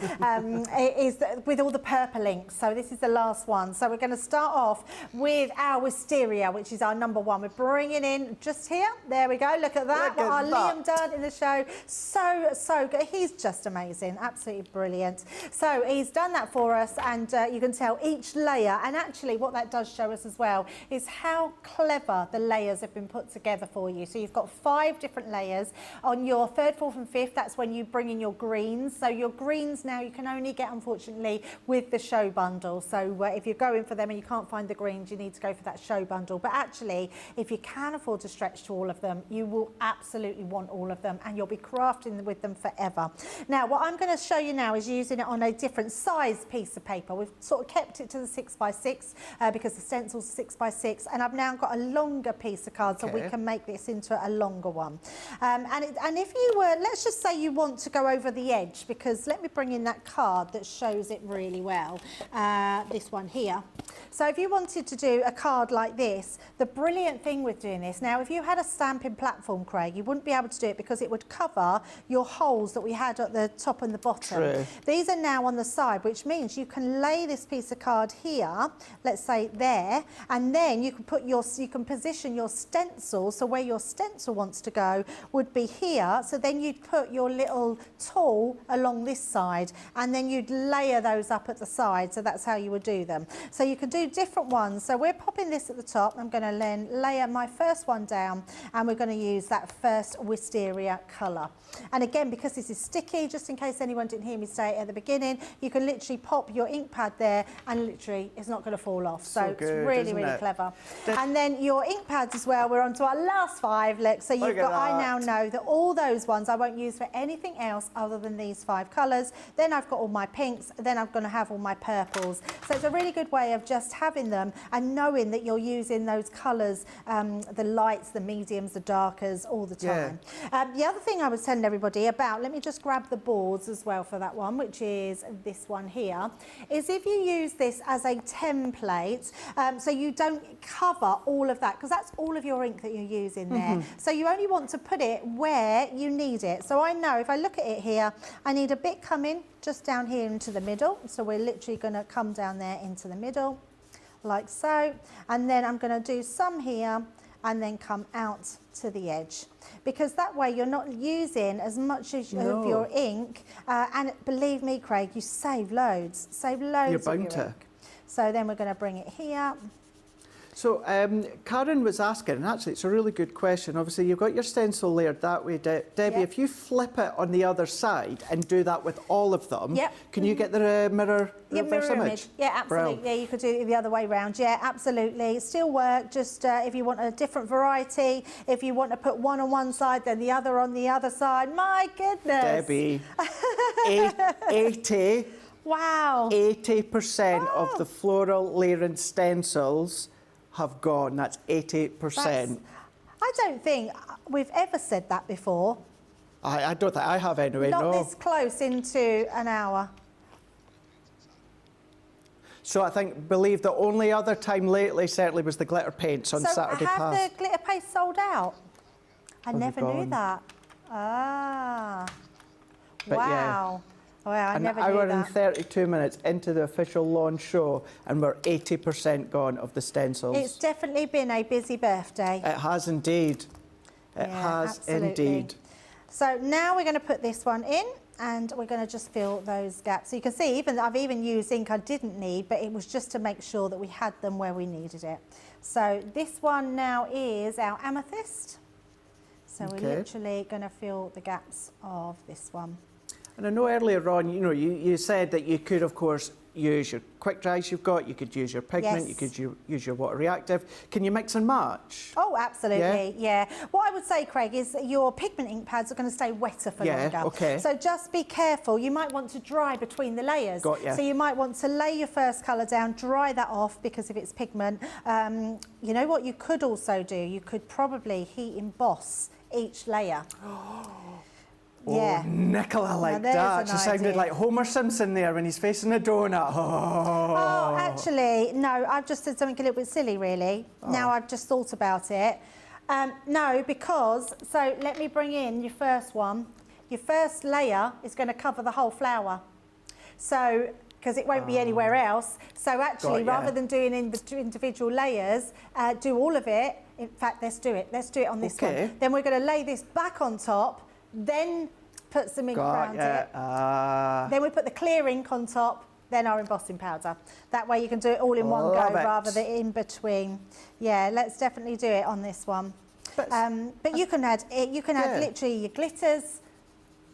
is with all the purple inks. So this is the last one. So we're going to start off with our wisteria, which is our number 1. We're bringing in just here. There we go. Look at that. What our Liam done in the show. So good. He's just amazing. Absolutely brilliant. So he's done that for us, and you can tell each layer. And actually, what that does show us as well is how clever the layers have been put together for you. So you've got 5 different layers. On your 3rd, 4th and 5th, that's when you bring in your greens. So your greens now you can only get, unfortunately, with the show bundle. So if you're going for them and you can't find the greens, you need to go for that show bundle. But actually, if you can afford to stretch to all of them, you will absolutely want all of them, and you'll be crafting with them forever. Now, what I'm going to show you now is using it on a different size piece of paper. We've sort of kept it to the 6x6 because the stencil's 6x6, and I've now got a longer piece of card, so we can make this into a longer one. And if you were, let's just say you want to go over the edge, because let me bring in that card that shows it really well, this one here. So if you wanted to do a card like this, the brilliant thing with doing this, now if you had a stamping platform, Craig, you wouldn't be able to do it because it would cover your holes that we had at the top and the bottom. True. These are now on the side, which means you can lay this piece of card here, let's say there, and then you can put you can position your stencil, so where your stencil wants to go would be here. So then you'd put your little tool along this side, and then you'd layer those up at the side. So that's how you would do them. So you can do different ones. So we're popping this at the top. I'm going to then layer my first one down, and we're going to use that first wisteria colour. And again, because this is sticky, just in case anyone didn't hear me say it at the beginning, you can literally pop your ink pad there, and literally it's not going to fall off. So good, it's really, really clever. And then your ink pads as well. We're on to our last 5. Look, so you've got, I now know that all those ones I won't use for anything else other than these 5 colours. Then I've got all my pinks, then I'm going to have all my purples. So it's a really good way of just having them and knowing that you're using those colours, the lights, the mediums, the darkers, all the time. The other thing I was telling everybody about, let me just grab the boards as well for that one, which is this one here, is if you use this as a template, so you don't cover all of that, because that's all of your ink that you're using there. So you only want to put it where you need it. So I know if I look at it here, I need a bit coming just down here into the middle. So we're literally going to come down there into the middle, like so. And then I'm going to do some here and then come out to the edge, because that way you're not using as much as of your ink, and believe me, Craig, you save loads of your ink. So then we're going to bring it here. So Karen was asking, and actually it's a really good question. Obviously you've got your stencil layered that way, Debbie. If you flip it on the other side and do that with all of them, can you get the mirror reverse image? Yeah, absolutely. Yeah, you could do it the other way round. Yeah, absolutely. Still work, just if you want a different variety, if you want to put one on one side, then the other on the other side. My goodness. Debbie, 80. Wow. 80% of the floral layering stencils have gone. That's 88%. I don't think we've ever said that before. I don't think I have anyway, Not this close into an hour. So I believe the only other time lately certainly was the glitter paints on Saturday past. So have the glitter paste sold out? I never knew that. Ah. But yeah. Wow. Well, I An never hour knew and that. 32 minutes into the official launch show, and we're 80% gone of the stencils. It's definitely been a busy birthday. It has indeed. It Yeah, has absolutely. indeed. So now we're going to put this one in, and we're going to just fill those gaps. So you can see, I've even used ink I didn't need, but it was just to make sure that we had them where we needed it. So this one now is our amethyst. So we're literally going to fill the gaps of this one. And I know earlier on, you know, you said that you could, of course, use your quick dries you've got, you could use your pigment, Yes. you could use your water reactive. Can you mix and match? Oh, absolutely, yeah. What I would say, Craig, is that your pigment ink pads are going to stay wetter for longer. Okay. So just be careful. You might want to dry between the layers. Got ya. So you might want to lay your first colour down, dry that off, because if it's pigment, you know what you could also do? You could probably heat emboss each layer. Yeah. Oh, Nicola, like there's that. an She sounded idea. like Homer Simpson there when he's facing a donut. Oh, actually, no, I've just said something a little bit silly, really. Now I've just thought about it. No, because, so let me bring in your first one. Your first layer is going to cover the whole flower. So, because it won't be anywhere else. So actually, Got ya. rather than doing individual layers, do all of it. In fact, let's do it. Let's do it on this Okay. one. Then we're going to lay this back on top, then put some ink around it. Then we put the clear ink on top, then our embossing powder. That way you can do it all in one go Love it. rather than in between. Yeah, let's definitely do it on this one. But you can add literally your glitters,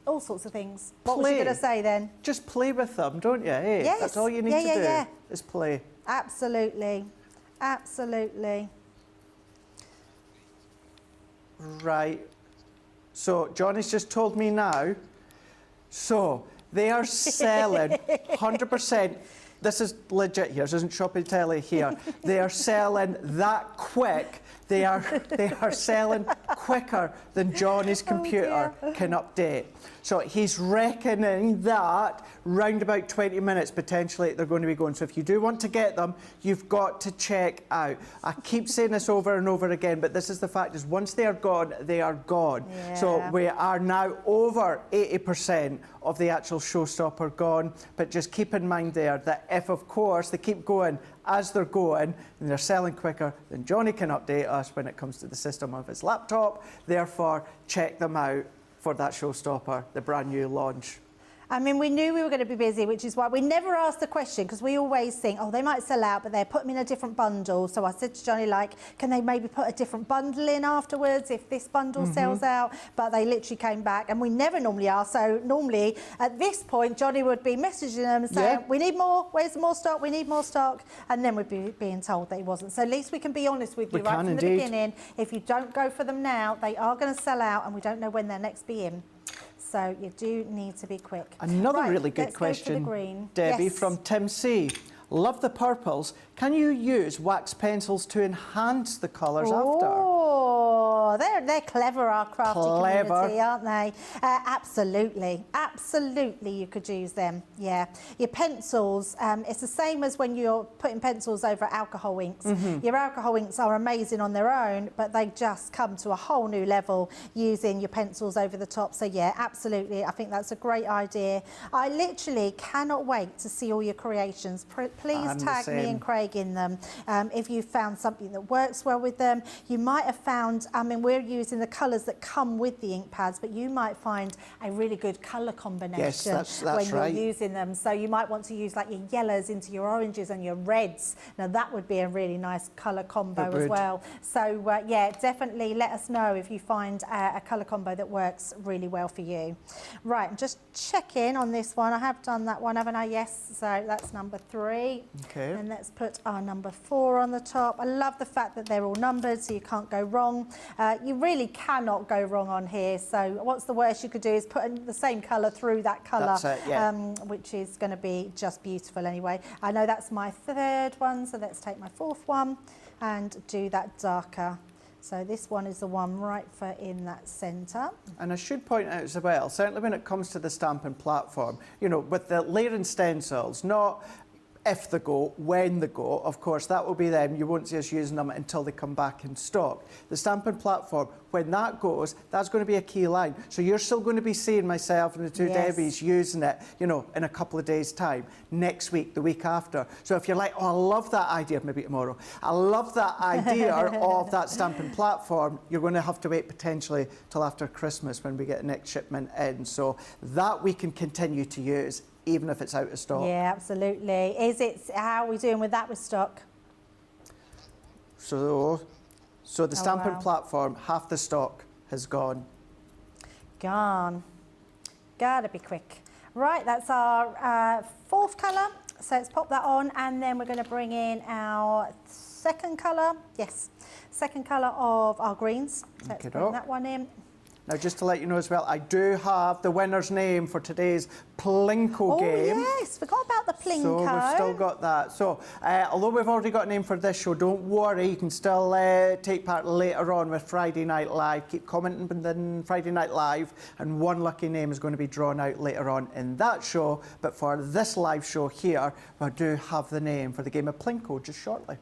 all sorts of things. What was you Play. going to say then? Just play with them, don't you? Hey, Yes. that's all you need to do is play. Absolutely, absolutely. Right. So Johnny's just told me now. So they are selling 100%. This is legit here. This isn't shopping telly here. They are selling that quick. They are selling quicker than Johnny's computer can update. So he's reckoning that round about 20 minutes potentially they're going to be going. So if you do want to get them, you've got to check out. I keep saying this over and over again, but this is the fact is once they are gone, they are gone. Yeah. So we are now over 80% of the actual Showstopper gone. But just keep in mind there that if, of course, they keep going as they're going and they're selling quicker, then Johnny can update us when it comes to the system of his laptop. Therefore, check them out for that Showstopper, the brand new launch. I mean, we knew we were going to be busy, which is why we never asked the question, because we always think, oh, they might sell out, but they'll put them in a different bundle. So I said to Johnny, like, can they maybe put a different bundle in afterwards if this bundle sells out? But they literally came back, and we never normally ask. So normally, at this point, Johnny would be messaging them saying, we need more, where's more stock? We need more stock. And then we'd be being told that he wasn't. So at least we can be honest with you We right can from the indeed. beginning. If you don't go for them now, they are going to sell out, and we don't know when they'll next be in. So you do need to be quick. Another Right, really good let's go for the question, green. Debbie, Yes. from Tim C. Love the purples. Can you use wax pencils to enhance the colours after? Oh, they're clever, our crafty Clever. community, aren't they? Absolutely, absolutely you could use them, yeah. Your pencils, it's the same as when you're putting pencils over alcohol inks. Your alcohol inks are amazing on their own, but they just come to a whole new level using your pencils over the top. So yeah, absolutely, I think that's a great idea. I literally cannot wait to see all your creations. Please I'm the tag me same. and Craig in them. If you found something that works well with them, you might have found, I mean, we're using the colours that come with the ink pads, but you might find a really good colour combination that's when you're right. using them. So you might want to use like your yellows into your oranges and your reds. Now that would be a really nice colour combo It as would. well. So yeah, definitely let us know if you find a colour combo that works really well for you. Right, I'm just checking on this one. I have done that one, haven't I? Yes, so that's number 3. Okay. And let's put our number 4 on the top. I love the fact that they're all numbered, so you can't go wrong. You really cannot go wrong on here. So what's the worst you could do is put in the same colour through that colour, That's it, yeah. which is going to be just beautiful anyway. I know that's my 3rd one, so let's take my 4th one and do that darker. So this one is the one right for in that centre. And I should point out as well, certainly when it comes to the stamping platform, you know, with the Laird Stencils, not if they go, when they go. Of course, that will be them. You won't see us using them until they come back in stock. The stamping platform, when that goes, that's going to be a key line. So you're still going to be seeing myself and the two Yes. Debbies using it, you know, in a couple of days' time, next week, the week after. So if you're like, oh, I love that idea, maybe tomorrow, I love that idea of that stamping platform, you're going to have to wait potentially till after Christmas when we get the next shipment in. So that we can continue to use, even if it's out of stock. Yeah, absolutely. How are we doing with that with stock? So the stamping wow. platform, half the stock has gone. Gone. Gotta be quick. Right, that's our fourth colour. So let's pop that on, and then we're going to bring in our second colour. Yes, second colour of our greens. So let's bring Okey-doke. that one in. Now, just to let you know as well, I do have the winner's name for today's Plinko game. Oh yes, forgot about the Plinko. So we've still got that. So although we've already got a name for this show, don't worry, you can still take part later on with Friday Night Live. Keep commenting within Friday Night Live, and one lucky name is going to be drawn out later on in that show. But for this live show here, we do have the name for the game of Plinko just shortly.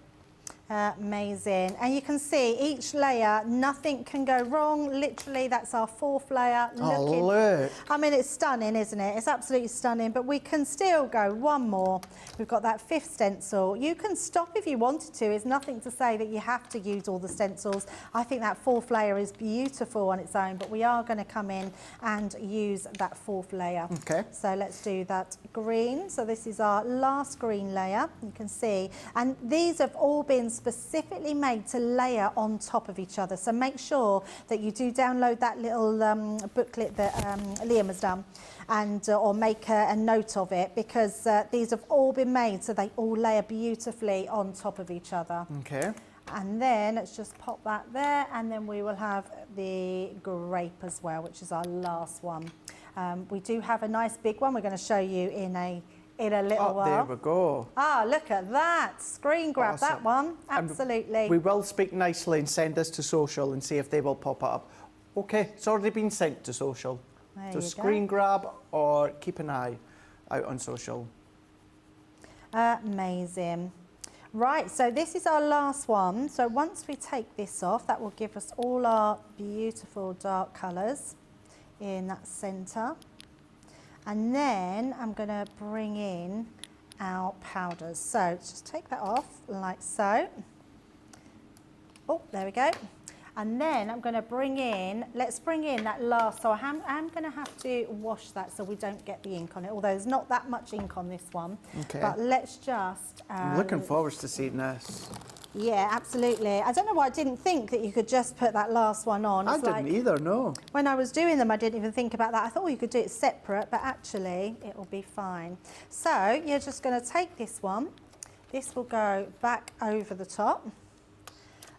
Amazing. And you can see each layer, nothing can go wrong. Literally, that's our fourth layer. Oh, look. I mean, it's stunning, isn't it? It's absolutely stunning, but we can still go one more. We've got that fifth stencil. You can stop if you wanted to. It's nothing to say that you have to use all the stencils. I think that fourth layer is beautiful on its own, but we are going to come in and use that fourth layer. Okay. So let's do that green. So this is our last green layer, you can see. And these have all been specifically made to layer on top of each other. So make sure that you do download that little booklet that Liam has done, and or make a note of it, because these have all been made so they all layer beautifully on top of each other. Okay. And then let's just pop that there, and then we will have the grape as well, which is our last one. We do have a nice big one we're going to show you in a little while. There we go. Ah, look at that. Screen grab Awesome. that one. Absolutely. We will speak nicely and send this to social and see if they will pop it up. Okay, it's already been sent to social. There So you screen go. grab or keep an eye out on social. Amazing. Right, so this is our last one. So once we take this off, that will give us all our beautiful dark colours in that centre. And then I'm going to bring in our powders. So let's just take that off like so. Oh, there we go. And then I'm going to let's bring in that last, so I'm going to have to wash that so we don't get the ink on it, although there's not that much ink on this one. Okay. But let's just... I'm looking forward to seeing this. Yeah, absolutely. I don't know why I didn't think that you could just put that last one on. I It's didn't like, either, no. when I was doing them, I didn't even think about that. I thought, oh, you could do it separate, but actually it will be fine. So you're just going to take this one. This will go back over the top.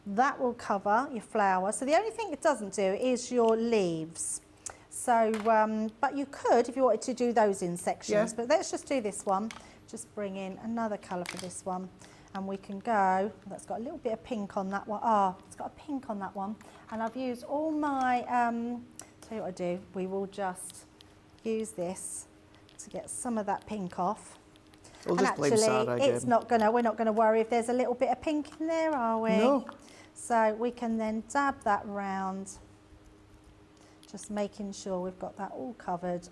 That will cover your flower. So the only thing it doesn't do is your leaves. So, but you could, if you wanted to do those in sections, Yeah. but let's just do this one. Just bring in another colour for this one. And we can go, that's got a little bit of pink on that one. Ah, it's got a pink on that one. And I've used all my, tell you what I do, we will just use this to get some of that pink off. We'll And just blame Sarah actually, again. we're not gonna worry if there's a little bit of pink in there, are we? No. So we can then dab that round, just making sure we've got that all covered.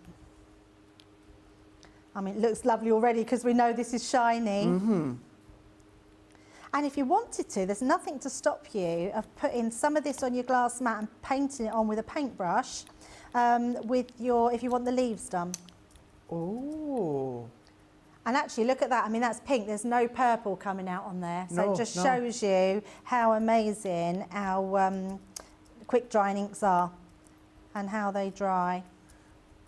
I mean, it looks lovely already because we know this is shiny. Mm-hmm. And if you wanted to, there's nothing to stop you of putting some of this on your glass mat and painting it on with a paintbrush if you want the leaves done. Oh. And actually, look at that. I mean, that's pink. There's no purple coming out on there. So No, it just no. shows you how amazing our quick drying inks are and how they dry.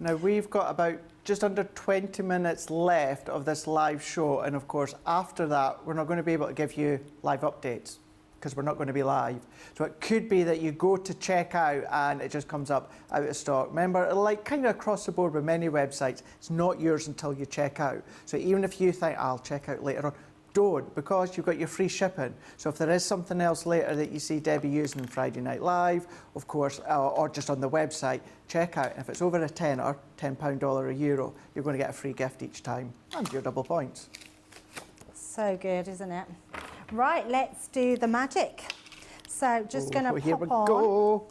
Now we've got about just under 20 minutes left of this live show, and of course after that we're not going to be able to give you live updates because we're not going to be live. So it could be that you go to check out and it just comes up out of stock. Remember, like kind of across the board with many websites, it's not yours until you check out. So even if you think, I'll check out later on, don't, because you've got your free shipping. So if there is something else later that you see Debbie using on Friday Night Live, of course, or just on the website, check out. If it's over a tenner, £10, $1, €1, you're going to get a free gift each time, and your double points. So good, isn't it? Right, let's do the magic. So just going to here we pop on go.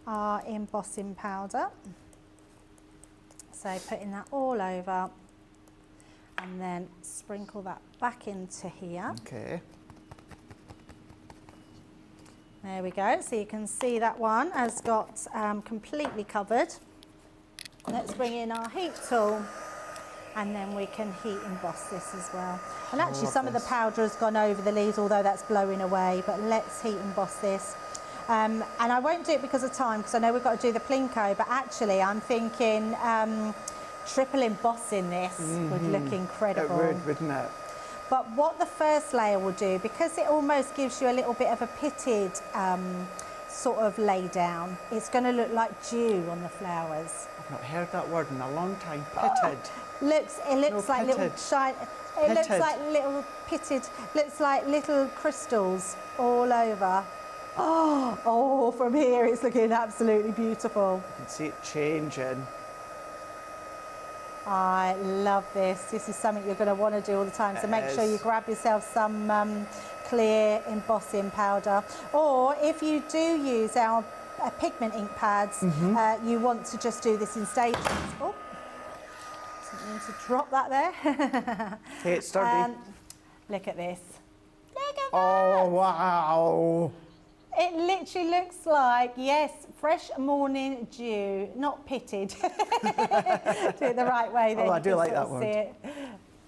our embossing powder. So putting that all over and then sprinkle that back into here. Okay. There we go. So you can see that one has got completely covered. Let's bring in our heat tool and then we can heat emboss this as well. And actually some of the powder has gone over the leaves, although that's blowing away, but let's heat emboss this. And I won't do it because of time, because I know we've got to do the Plinko, but actually I'm thinking triple embossing this would look incredible. It would, wouldn't it? But what the first layer will do, because it almost gives you a little bit of a pitted sort of lay down, it's going to look like dew on the flowers. I've not heard that word in a long time. Pitted. It looks like little pitted. shine. It looks Pitted. like little pitted. Looks like little crystals all over. Oh, from here it's looking absolutely beautiful. You can see it changing. I love this. This is something you're going to want to do all the time. So make sure you grab yourself some clear embossing powder. Or if you do use our pigment ink pads, you want to just do this in stages. Oh, didn't mean to drop that there. Okay, it's sturdy. Look at this. Look at that. Oh, wow. It literally looks like, yes, fresh morning dew, not pitted. Do it the right way then. Oh, I you do can like sort that of word. see it.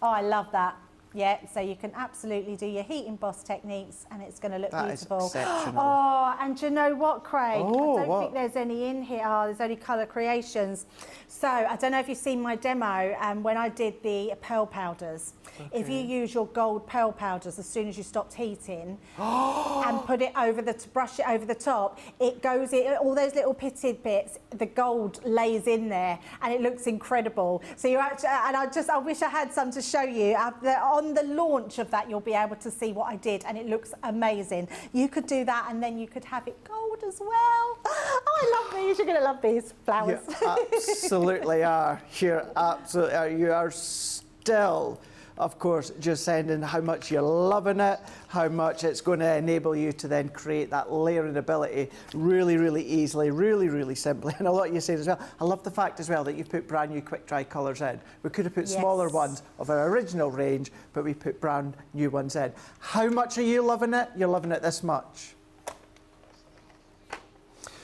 Oh, I love that. Yeah, so you can absolutely do your heat emboss techniques and it's going to look That is beautiful. exceptional. Oh, and do you know what, Craig? Oh, I don't what? think there's any in here. Oh, there's only colour creations. So I don't know if you've seen my demo when I did the pearl powders. Okay. If you use your gold pearl powders as soon as you stopped heating and put it over brush it over the top, it goes in, all those little pitted bits, the gold lays in there and it looks incredible. So you actually, and I wish I had some to show you. On the launch of that, you'll be able to see what I did and it looks amazing. You could do that and then you could have it gold as well. Oh, I love these. You're going to love these flowers. You absolutely are. You absolutely are. You are still, of course, just sending how much you're loving it, how much it's going to enable you to then create that layering ability really, really easily, really, really simply. And a lot of you said as well, I love the fact as well that you've put brand new quick dry colours in. We could have put smaller ones of our original range, but we put brand new ones in. How much are you loving it? You're loving it this much.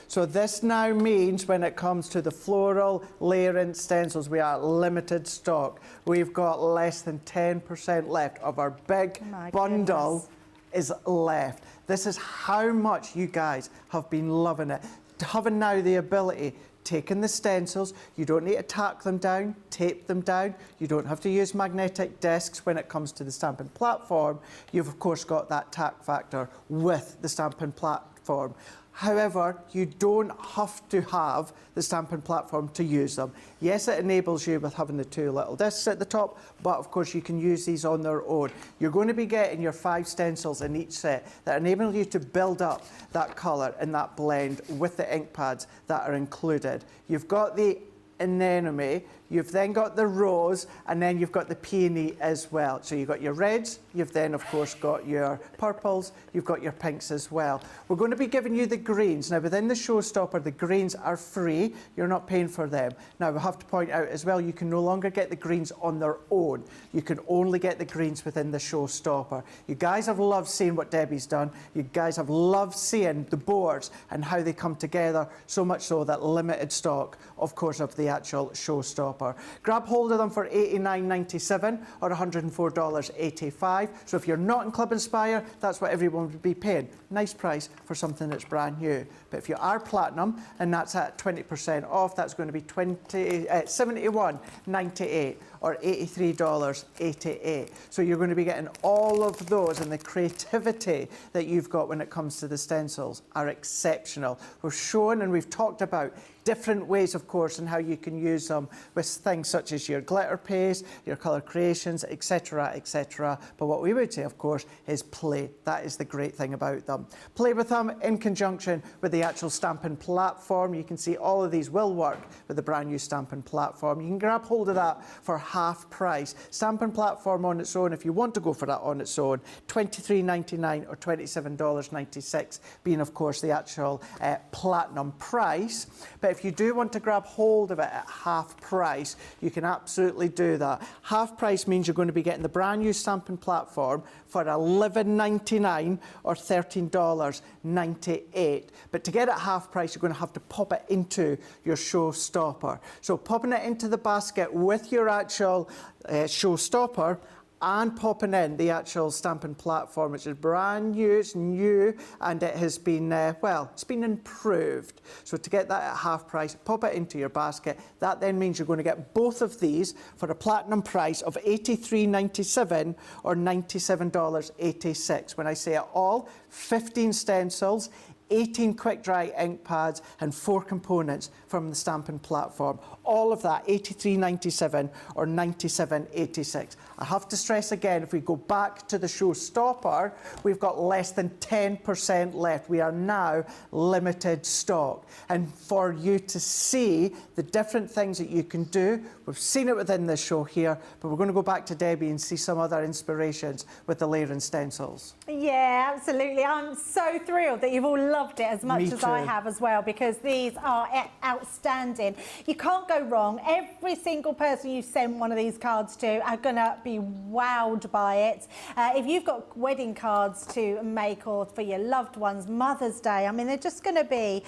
So this now means when it comes to the floral layering stencils, we are limited stock. We've got less than 10% left of our big bundle is left. This is how much you guys have been loving it. Having now the ability, taking the stencils, you don't need to tack them down, tape them down. You don't have to use magnetic discs when it comes to the stamping platform. You've of course got that tack factor with the stamping platform. However, you don't have to have the stamping platform to use them. Yes, it enables you with having the two little discs at the top, but of course you can use these on their own. You're going to be getting your 5 stencils in each set that enable you to build up that colour and that blend with the ink pads that are included. You've got the anemone, you've then got the rose, and then you've got the peony as well. So you've got your reds, you've then of course got your purples, you've got your pinks as well. We're going to be giving you the greens. Now within the Showstopper, the greens are free, you're not paying for them. Now we have to point out as well, you can no longer get the greens on their own. You can only get the greens within the Showstopper. You guys have loved seeing what Debbie's done. You guys have loved seeing the boards and how they come together, so much so that limited stock, of course, of the actual Showstopper. Grab hold of them for $89.97 or $104.85. So if you're not in Club Inspire, that's what everyone would be paying. Nice price for something that's brand new. But if you are Platinum, and that's at 20% off, that's going to be $71.98 or $83.88. So you're going to be getting all of those, and the creativity that you've got when it comes to the stencils are exceptional. We've shown and we've talked about different ways, of course, and how you can use them with things such as your glitter paste, your colour creations, etc., etc. But what we would say, of course, is play. That is the great thing about them. Play with them in conjunction with the actual stamping platform. You can see all of these will work with the brand new stamping platform. You can grab hold of that for half price. Stamping platform on its own, if you want to go for that on its own, $23.99 or $27.96, being of course the actual platinum price. But if you do want to grab hold of it at half price, you can absolutely do that. Half price means you're going to be getting the brand new stamping platform for $11.99 or $13.98. But to get it half price, you're going to have to pop it into your Showstopper. So popping it into the basket with your actual Showstopper and popping in the actual stamping platform, which is brand new, it's new, and it has been, well, it's been improved. So to get that at half price, pop it into your basket. That then means you're going to get both of these for a platinum price of $83.97 or $97.86. When I say it all, 15 stencils, 18 quick dry ink pads and 4 components from the stamping platform. All of that $83.97 or $97.86. I have to stress again, if we go back to the Showstopper, we've got less than 10% left. We are now limited stock. And for you to see the different things that you can do, we've seen it within this show here, but we're going to go back to Debbie and see some other inspirations with the Laird stencils. Yeah, absolutely. I'm so thrilled that you've all loved it as much as I have as well, because these are outstanding. You can't go wrong. Every single person you send one of these cards to are going to be wowed by it. If you've got wedding cards to make or for your loved ones, Mother's Day, I mean, they're just going to be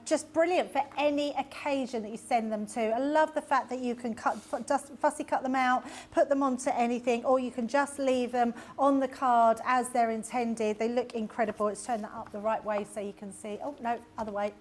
just brilliant for any occasion that you send them to. I love the fact that you can fussy cut them out, put them onto anything, or you can just leave them on the card as they're intended. They look incredible. Let's turn that up the right way so you can see. Oh, no, other way.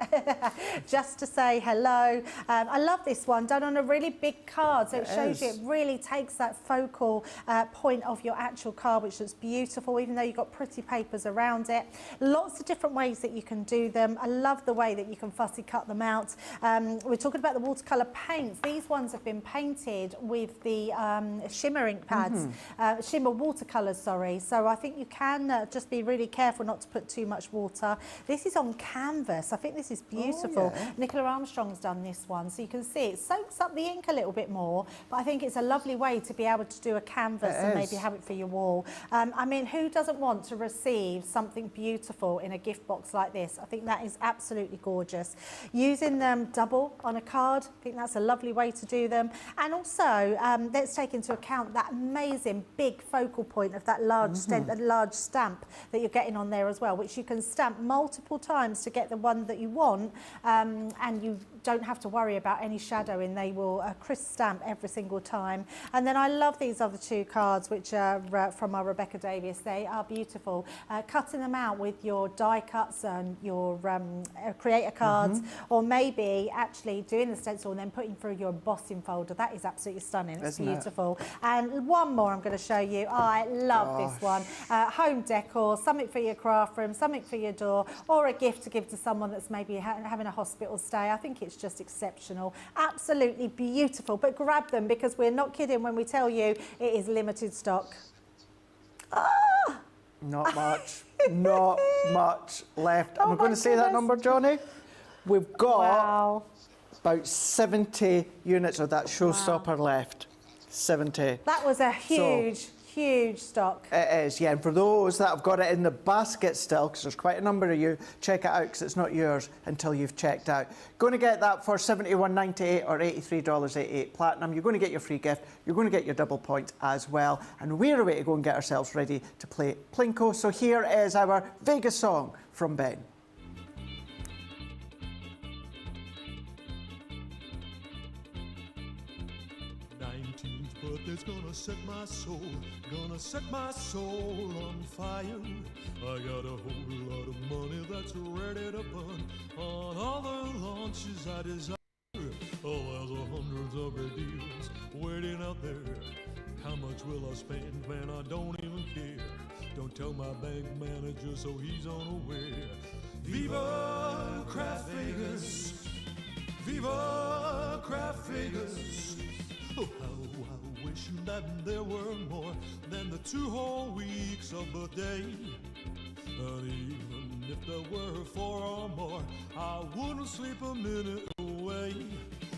Just to say hello. I love this one, done on a really big card, so it shows you, it really takes that focal point of your actual card, which looks beautiful, even though you've got pretty papers around it. Lots of different ways that you can do them. I love the way that you can fussy cut them out. We're talking about the watercolour paints. These ones have been painted with the shimmer ink pads, shimmer watercolours, sorry. So I think you can just be really careful not to put too much water. This is on canvas. I think this is beautiful. Oh, yeah. Nicola Armstrong's done this one, so you can see it soaks up the ink a little bit more, but I think it's a lovely way to be able to do a canvas and maybe have it for your wall. I mean, who doesn't want to receive something beautiful in a gift box like this? I think that is absolutely gorgeous. Using them double on a card, I think that's a lovely way to do them. And also, let's take into account that amazing big focal point of that large stamp that you're getting on there as well, which you can stamp multiple times to get the one that you want, and you don't have to worry about any shadowing. They will crisp stamp every single time. And then I love these other two cards, which are from our Rebecca Davies. They are beautiful. Cutting them out with your die cuts and your creator cards, or maybe actually doing the stencil and then putting through your embossing folder. That is absolutely stunning. It's beautiful. And one more I'm going to show you. I love this one. Home decor, something for your craft room, something for your door, or a gift to give to someone that's maybe having a hospital stay. I think it's just exceptional. Absolutely beautiful. But grab them, because we're not kidding when we tell you it is limited stock. Not much. Not much left. And we're going to say that number, Johnny. We've got about 70 units of that Showstopper left. 70. That was a huge stock. It is, yeah. And for those that have got it in the basket still, because there's quite a number of you, check it out, because it's not yours until you've checked out. Going to get that for $71.98 or $83.88 platinum. You're going to get your free gift. You're going to get your double points as well. And we're away to go and get ourselves ready to play Plinko. So here is our Vegas song from Ben. 19th birthday's gonna set my soul on fire. I got a whole lot of money that's ready to burn on all the launches I desire. Oh, there's hundreds of great deals waiting out there. How much will I spend, man? I don't even care. Don't tell my bank manager so he's unaware. Viva Craft Vegas, Viva Craft Vegas. Oh, how I wish that there were more than the 2 whole weeks of the day. And even if there were 4 or more, I wouldn't sleep a minute away.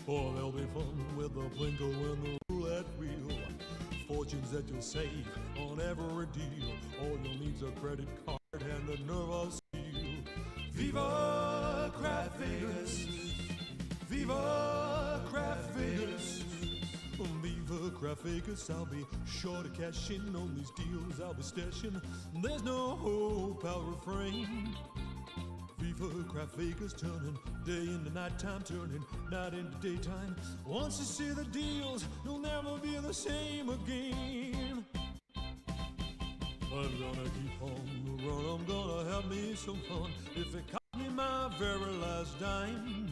Oh, there'll be fun with the Plinko and the deal at will. Fortunes that you'll save on every deal. All you'll need's a credit card and a nerve of steel. Viva Craft Vegas! Viva Craft Vegas! Viva Craft Vegas! I'll be sure to cash in on these deals I'll be stashing. There's no hope, I'll refrain. Viva Craft Vegas, turning day into nighttime, turning night into daytime. Once you see the deals, you'll never be the same again. I'm gonna keep on the run, I'm gonna have me some fun. If it cost me my very last dime,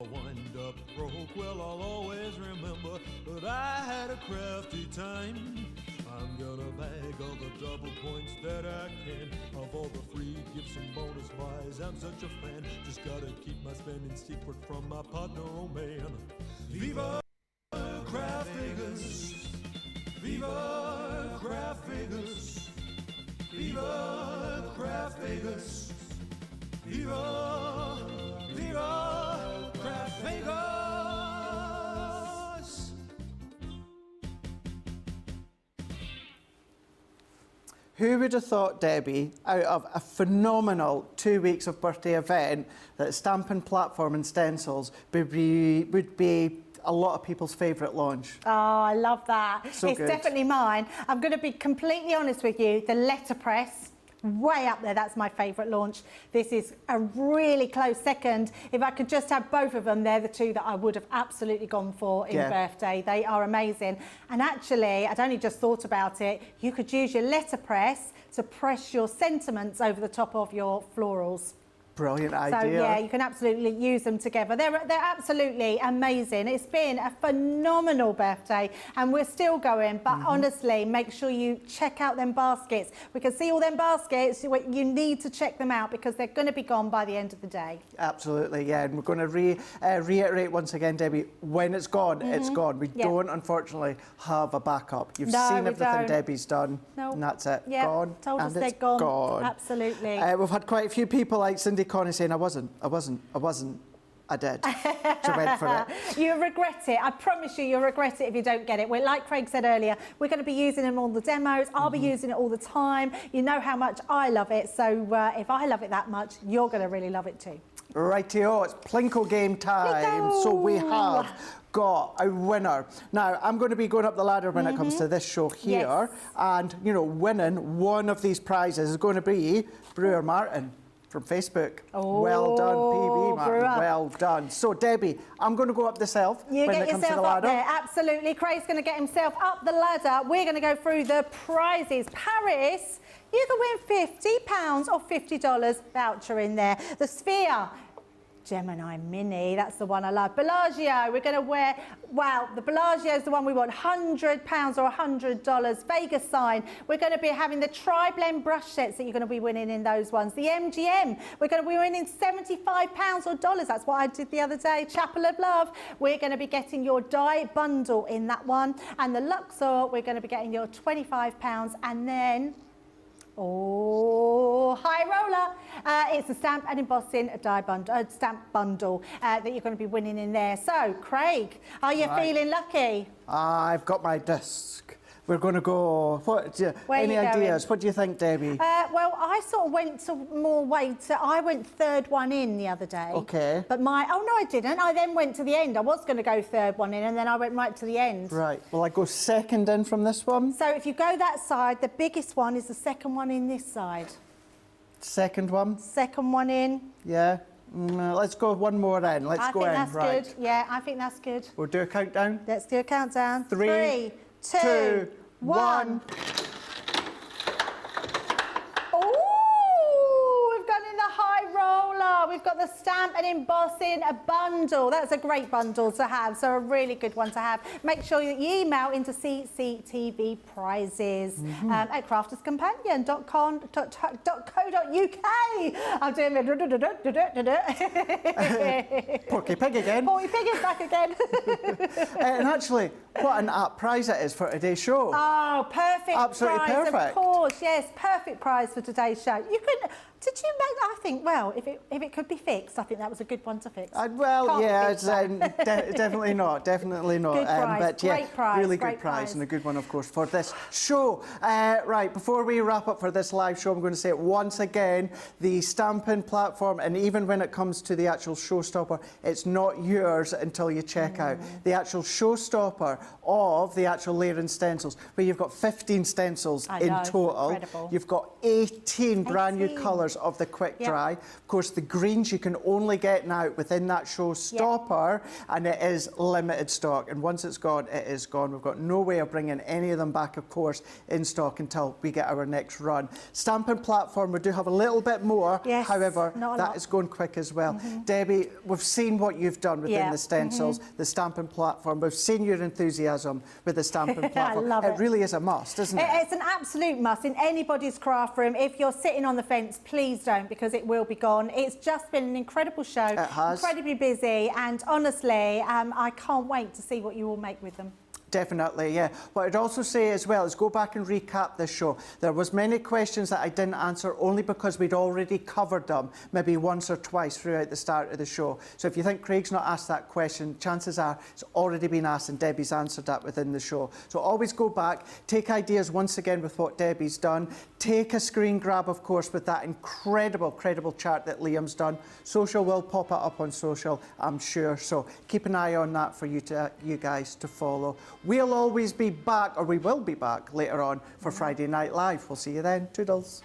I'll wind up broke. Well, I'll always remember that I had a crafty time. I'm gonna bag all the double points that I can of all the free gifts and bonus buys. I'm such a fan, just gotta keep my spending secret from my partner, oh man. Viva Craft Vegas! Viva Craft Vegas! Viva Craft Vegas! Viva, Viva Craft Vegas! Who would have thought, Debbie, out of a phenomenal 2 weeks of birthday event, that Stampin' Platform and Stencils would be a lot of people's favourite launch? Oh, I love that. So it's good. definitely mine. I'm going to be completely honest with you. The letterpress, way up there. That's my favourite launch. This is a really close second. If I could just have both of them, they're the two that I would have absolutely gone for in birthday. They are amazing. And actually, I'd only just thought about it. You could use your letterpress to press your sentiments over the top of your florals. Brilliant idea. So yeah, you can absolutely use them together. They're absolutely amazing. It's been a phenomenal birthday and we're still going, but honestly, make sure you check out them baskets. We can see all them baskets. You need to check them out because they're going to be gone by the end of the day. Absolutely, yeah. And we're going to reiterate once again, Debbie, when it's gone, it's gone. We don't, unfortunately, have a backup. You've seen everything Debbie's done, and that's it. Gone. Told us and they're it's gone. Absolutely. We've had quite a few people like Cindy Connie saying, I wasn't, I did. She went for it. You'll regret it. I promise you, you'll regret it if you don't get it. We're, like Craig said earlier, we're going to be using them on the demos. I'll be using it all the time. You know how much I love it. So if I love it that much, you're going to really love it too. Rightio, it's Plinko game time. So we have got a winner. Now, I'm going to be going up the ladder when it comes to this show here. And, you know, winning one of these prizes is going to be Brewer Martin from Facebook. Well done, PB Martin. Brewer. Well done. So, Debbie, I'm going to go up the shelf You when get it comes to yourself the up ladder. there, absolutely. Craig's going to get himself up the ladder. We're going to go through the prizes. Paris, you can win £50 or $50 voucher in there. The Sphere, Gemini Mini, that's the one I love. Bellagio, we're going to wear, wow, the Bellagio is the one we want, £100 or $100. Vegas sign, we're going to be having the tri-blend brush sets that you're going to be winning in those ones. The MGM, we're going to be winning £75 or dollars. That's what I did the other day. Chapel of Love, we're going to be getting your die bundle in that one. And the Luxor, we're going to be getting your £25. And then, High Roller. It's a stamp and embossing die bundle, stamp bundle that you're going to be winning in there. So, Craig, are you feeling lucky? I've got my disc. We're going to go. Any ideas? What do you think, Debbie? Well, I sort of went to more weight. I went third one in the other day. Okay. But oh no, I didn't. I then went to the end. I was going to go third one in, and then I went right to the end. Right. Will I go second in from this one? So if you go that side, the biggest one is the second one in this side. Second one? Second one in. Yeah. Let's go one more in. Let's go in. I think that's good. Yeah, I think that's good. We'll do a countdown. Let's do a countdown. 3, 2, 1. We've gone in the High Roller. We've got the stamp and embossing a bundle. That's a great bundle to have, so a really good one to have. Make sure that you email into CCTV prizes at crafterscompanion.co.uk. I'm doing it. Porky Pig again. Porky Pig is back again. And actually, what an apt prize it is for today's show. Oh, perfect Absolutely prize, perfect. of course, yes, perfect prize for today's show. You can, Did you make that? I think, well, if it could be fixed, I think that was a good one to fix. Well, Can't be yeah, fixed, it's though. definitely not, definitely not. Good prize, but yeah, great prize, really great good prize prize. and a good one, of course, for this show. Right, before we wrap up for this live show, I'm going to say it once again, the stamping platform, and even when it comes to the actual Showstopper, it's not yours until you check out the actual Showstopper of the actual Laird Stencils, where you've got 15 stencils I in know, total. incredible. You've got 18 brand new 18. colours of the quick Yep. dry. Of course, the greens you can only get now within that Showstopper, and it is limited stock. And once it's gone, it is gone. We've got no way of bringing any of them back, of course, in stock until we get our next run. Stamping platform, we do have a little bit more. Yes, however, not a that lot. is going quick as well. Debbie, we've seen what you've done within Yeah, the stencils, the stamping platform. We've seen your enthusiasm with the stamping platform. love it. really is a must, isn't it? It's an absolute must in anybody's craft room. If you're sitting on the fence, please don't, because it will be gone. It's just been an incredible show. It has. Incredibly busy, and honestly, I can't wait to see what you all make with them. Definitely, yeah. What I'd also say as well is go back and recap this show. There was many questions that I didn't answer only because we'd already covered them, maybe once or twice throughout the start of the show. So if you think Craig's not asked that question, chances are it's already been asked and Debbie's answered that within the show. So always go back, take ideas once again with what Debbie's done, take a screen grab, of course, with that incredible chart that Liam's done. Social will pop it up on social, I'm sure. So keep an eye on that for you guys to follow. We'll always be back, or we will be back later on for Friday Night Live. We'll see you then. Toodles.